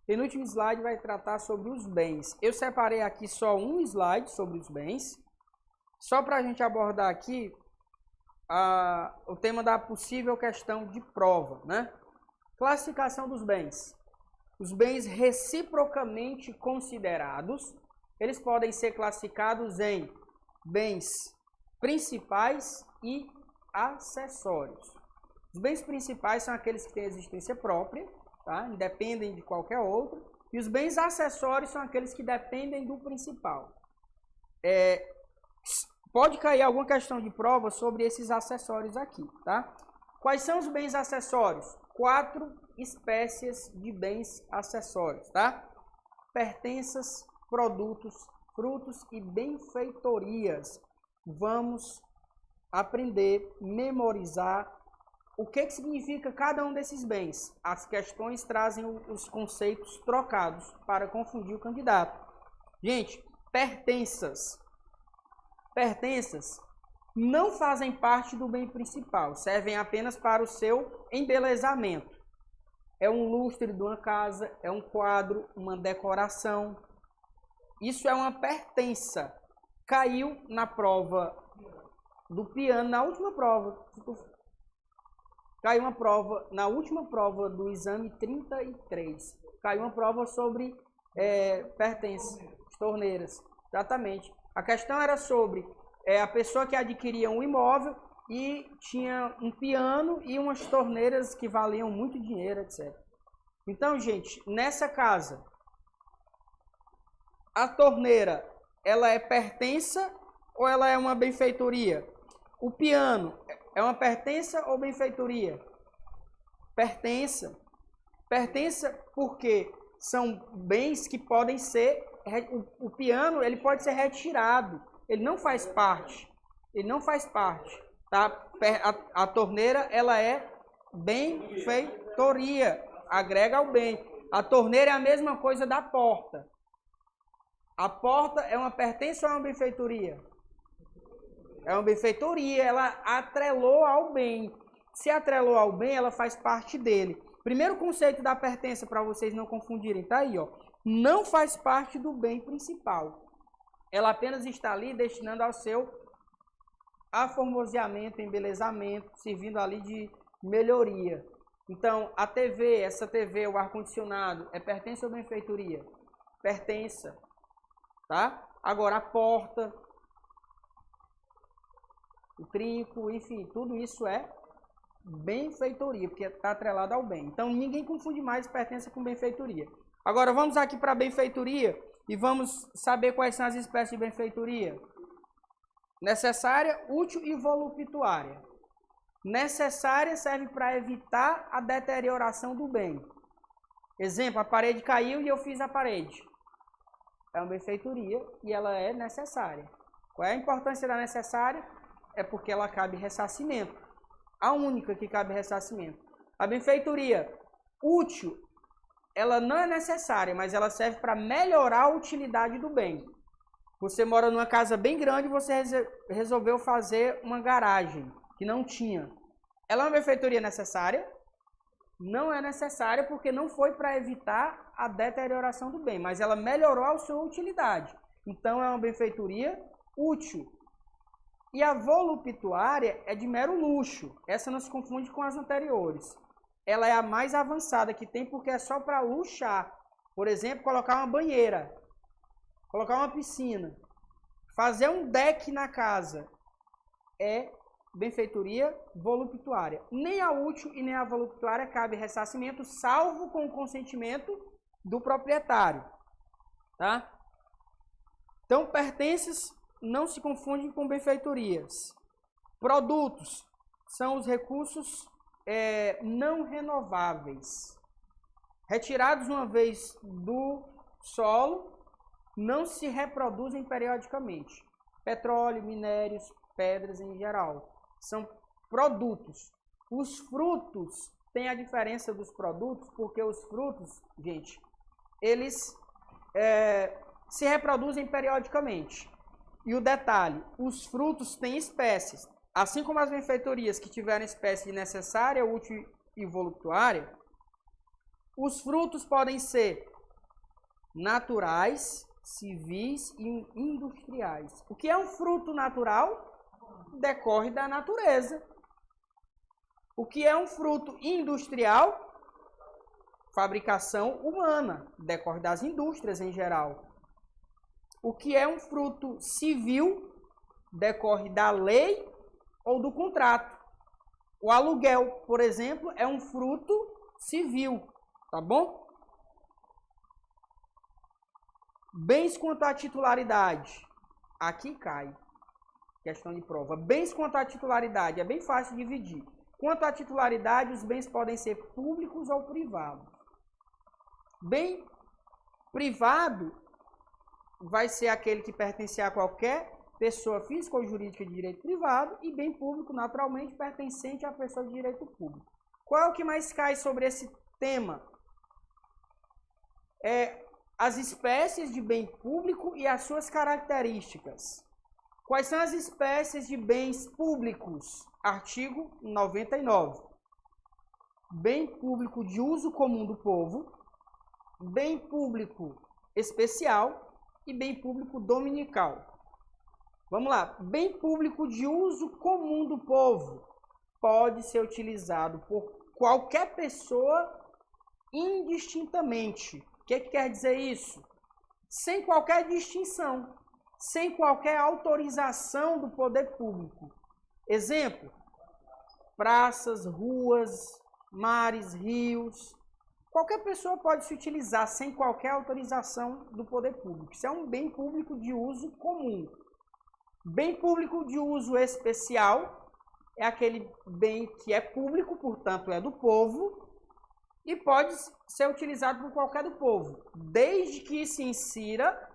Penúltimo slide vai tratar sobre os bens. Eu separei aqui só um slide sobre os bens, só para a gente abordar aqui o tema da possível questão de prova, né? Classificação dos bens. Os bens reciprocamente considerados, eles podem ser classificados em bens principais e acessórios. Os bens principais são aqueles que têm existência própria, tá? Independem de qualquer outro. E os bens acessórios são aqueles que dependem do principal. Pode cair alguma questão de prova sobre esses acessórios aqui, tá? Quais são os bens acessórios? 4 espécies de bens acessórios, tá? Pertenças, produtos, frutos e benfeitorias. Vamos aprender, memorizar o que significa cada um desses bens. As questões trazem os conceitos trocados para confundir o candidato. Gente, pertenças. Pertenças não fazem parte do bem principal, servem apenas para o seu embelezamento. É um lustre de uma casa, é um quadro, uma decoração. Isso é uma pertença. Caiu na prova do piano, na última prova. Caiu uma prova, na última prova do exame 33. Caiu uma prova sobre pertences, torneiras. Exatamente. A questão era sobre a pessoa que adquiria um imóvel e tinha um piano e umas torneiras que valiam muito dinheiro, etc. Então, gente, nessa casa, a torneira, ela é pertença ou ela é uma benfeitoria? O piano é uma pertença ou benfeitoria? Pertença. Pertença porque são bens que podem ser... O piano, ele pode ser retirado. Ele não faz parte. Ele não faz parte. Tá? A torneira, ela é benfeitoria. Agrega ao bem. A torneira é a mesma coisa da porta. A porta é uma pertença ou é uma benfeitoria? É uma benfeitoria. Ela atrelou ao bem. Se atrelou ao bem, ela faz parte dele. Primeiro conceito da pertença, para vocês não confundirem, tá aí, ó. Não faz parte do bem principal. Ela apenas está ali destinando ao seu aformoseamento, embelezamento, servindo ali de melhoria. Então, a TV, essa TV, o ar-condicionado, é pertença ou benfeitoria? Pertença, tá? Agora, a porta, o trinco, enfim, tudo isso é benfeitoria, porque está atrelado ao bem. Então, ninguém confunde mais pertença com benfeitoria. Agora, vamos aqui para a benfeitoria e vamos saber quais são as espécies de benfeitoria. Necessária, útil e voluptuária. Necessária serve para evitar a deterioração do bem. Exemplo, a parede caiu e eu fiz a parede. É uma benfeitoria e ela é necessária. Qual é a importância da necessária? É porque ela cabe ressarcimento. A única que cabe ressarcimento. A benfeitoria útil, ela não é necessária, mas ela serve para melhorar a utilidade do bem. Você mora numa casa bem grande e você resolveu fazer uma garagem que não tinha. Ela é uma benfeitoria necessária? Não é necessária porque não foi para evitar a deterioração do bem, mas ela melhorou a sua utilidade. Então é uma benfeitoria útil. E a voluptuária é de mero luxo. Essa não se confunde com as anteriores. Ela é a mais avançada que tem porque é só para luxar. Por exemplo, colocar uma banheira, colocar uma piscina, fazer um deck na casa. É benfeitoria voluptuária. Nem a útil e nem a voluptuária cabe ressarcimento, salvo com o consentimento do proprietário. Tá? Então, pertences não se confundem com benfeitorias. Produtos são os recursos não renováveis. retirados uma vez do solo, não se reproduzem periodicamente. Petróleo, minérios, pedras em geral. São produtos. Os frutos têm a diferença dos produtos, porque os frutos, gente, eles se reproduzem periodicamente. E o detalhe, os frutos têm espécies. Assim como as benfeitorias que tiveram espécie necessária, útil e voluptuária, os frutos podem ser naturais, civis e industriais. O que é um fruto natural? Decorre da natureza. O que é um fruto industrial? Fabricação humana, decorre das indústrias em geral. O que é um fruto civil? Decorre da lei ou do contrato. O aluguel, por exemplo, é um fruto civil, tá bom? Bens quanto à titularidade. Aqui cai. Questão de prova. Bens quanto à titularidade. É bem fácil de dividir. Quanto à titularidade, os bens podem ser públicos ou privados. Bem privado vai ser aquele que pertence a qualquer pessoa física ou jurídica de direito privado, e bem público, naturalmente, pertencente à pessoa de direito público. Qual é o que mais cai sobre esse tema? As espécies de bem público e as suas características. Quais são as espécies de bens públicos? Artigo 99. Bem público de uso comum do povo, bem público especial e bem público dominical. Vamos lá. Bem público de uso comum do povo pode ser utilizado por qualquer pessoa indistintamente. O que quer dizer isso? Sem qualquer distinção, sem qualquer autorização do poder público. Exemplo: praças, ruas, mares, rios. Qualquer pessoa pode se utilizar sem qualquer autorização do poder público. Isso é um bem público de uso comum. Bem público de uso especial é aquele bem que é público, portanto é do povo, e pode ser utilizado por qualquer do povo, desde que se insira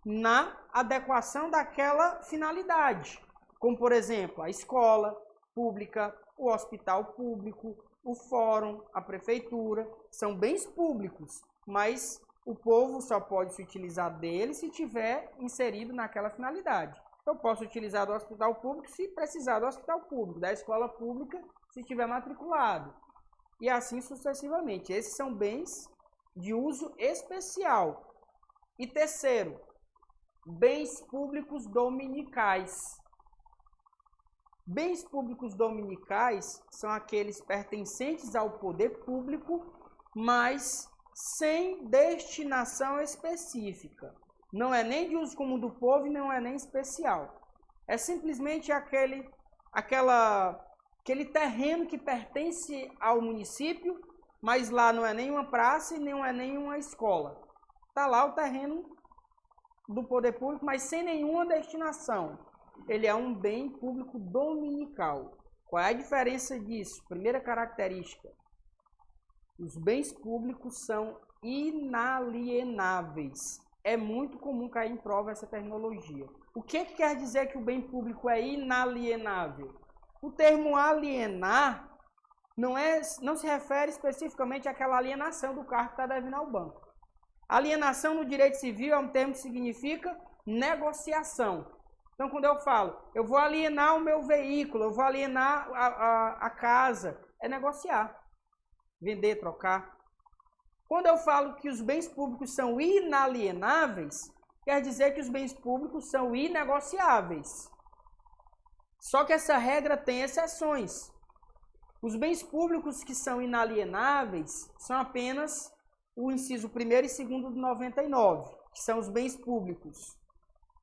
na adequação daquela finalidade. Como, por exemplo, a escola pública, o hospital público, o fórum, a prefeitura. São bens públicos, mas o povo só pode se utilizar dele se tiver inserido naquela finalidade. Eu posso utilizar do hospital público se precisar do hospital público, da escola pública se estiver matriculado. E assim sucessivamente. Esses são bens de uso especial. E terceiro, bens públicos dominicais. Bens públicos dominicais são aqueles pertencentes ao poder público, mas sem destinação específica. Não é nem de uso comum do povo e não é nem especial. É simplesmente aquele terreno que pertence ao município, mas lá não é nem uma praça e não é nem uma escola. Está lá o terreno do poder público, mas sem nenhuma destinação. Ele é um bem público dominical. Qual é a diferença disso? Primeira característica: os bens públicos são inalienáveis. É muito comum cair em prova essa terminologia. O que quer dizer que o bem público é inalienável? O termo alienar não se refere especificamente àquela alienação do carro que está devendo ao banco. Alienação no direito civil é um termo que significa negociação. Então, quando eu falo, eu vou alienar o meu veículo, eu vou alienar a casa, é negociar, vender, trocar. Quando eu falo que os bens públicos são inalienáveis, quer dizer que os bens públicos são inegociáveis. Só que essa regra tem exceções. Os bens públicos que são inalienáveis são apenas o inciso 1º e 2º do 99, que são os bens públicos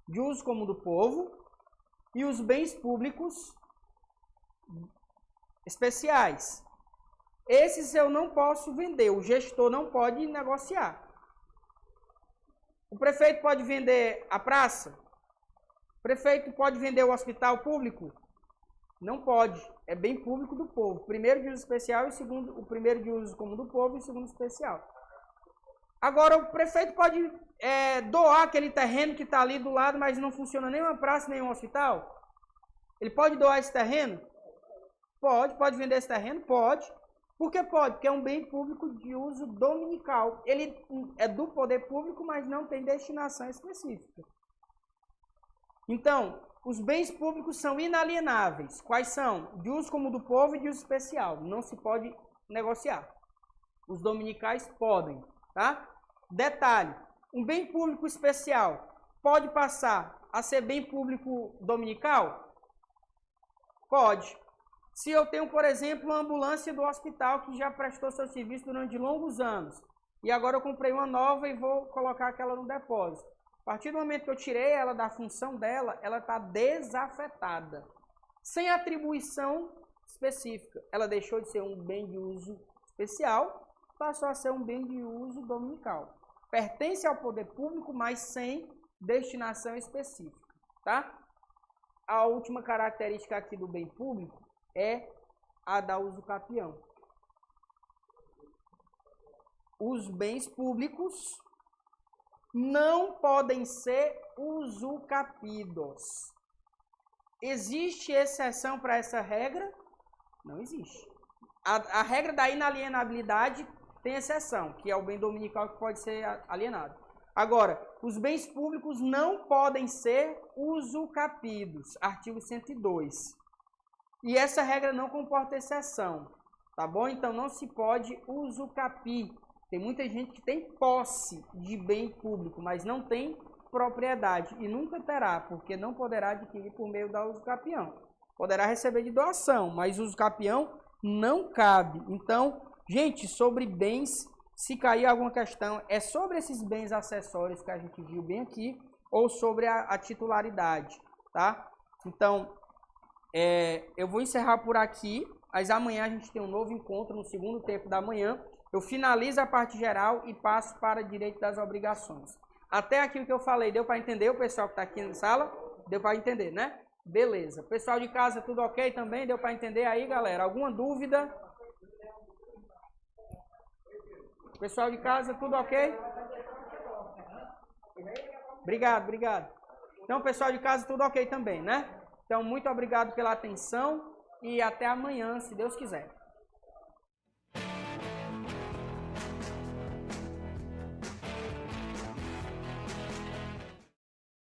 de uso comum do povo e os bens públicos especiais. Esses eu não posso vender, o gestor não pode negociar. O prefeito pode vender a praça? O prefeito pode vender o hospital público? Não pode, é bem público do povo. Primeiro de uso especial e segundo, o primeiro de uso comum do povo e o segundo especial. Agora, o prefeito pode doar aquele terreno que está ali do lado, mas não funciona nem uma praça, nem um hospital? Ele pode doar esse terreno? Pode vender esse terreno? Pode. Por que pode? Porque é um bem público de uso dominical. Ele é do poder público, mas não tem destinação específica. Então, os bens públicos são inalienáveis. Quais são? De uso comum do povo e de uso especial. Não se pode negociar. Os dominicais podem, tá? Detalhe, um bem público especial pode passar a ser bem público dominical? Pode. Se eu tenho, por exemplo, uma ambulância do hospital que já prestou seu serviço durante longos anos, e agora eu comprei uma nova e vou colocar aquela no depósito. A partir do momento que eu tirei ela da função dela, ela está desafetada, sem atribuição específica. Ela deixou de ser um bem de uso especial, passou a ser um bem de uso dominical. Pertence ao poder público, mas sem destinação específica, tá? A última característica aqui do bem público é a da usucapião. Os bens públicos não podem ser usucapidos. Existe exceção para essa regra? Não existe. A regra da inalienabilidade tem exceção, que é o bem dominical que pode ser alienado. Agora, os bens públicos não podem ser usucapidos. Artigo 102. E essa regra não comporta exceção, tá bom? Então não se pode usucapir. Tem muita gente que tem posse de bem público, mas não tem propriedade e nunca terá, porque não poderá adquirir por meio da usucapião. Poderá receber de doação, mas usucapião não cabe. Então, gente, sobre bens, se cair alguma questão, é sobre esses bens acessórios que a gente viu bem aqui ou sobre a titularidade, tá? Então, eu vou encerrar por aqui, mas amanhã a gente tem um novo encontro no segundo tempo da manhã. Eu finalizo a parte geral e passo para direito das obrigações. Até aqui o que eu falei, deu para entender? O pessoal que está aqui na sala, deu para entender, né? Beleza. Pessoal de casa, tudo ok também? Deu para entender aí, galera? Alguma dúvida? Pessoal de casa, tudo ok? Obrigado. Então, pessoal de casa, tudo ok também, né? Então, muito obrigado pela atenção e até amanhã, se Deus quiser.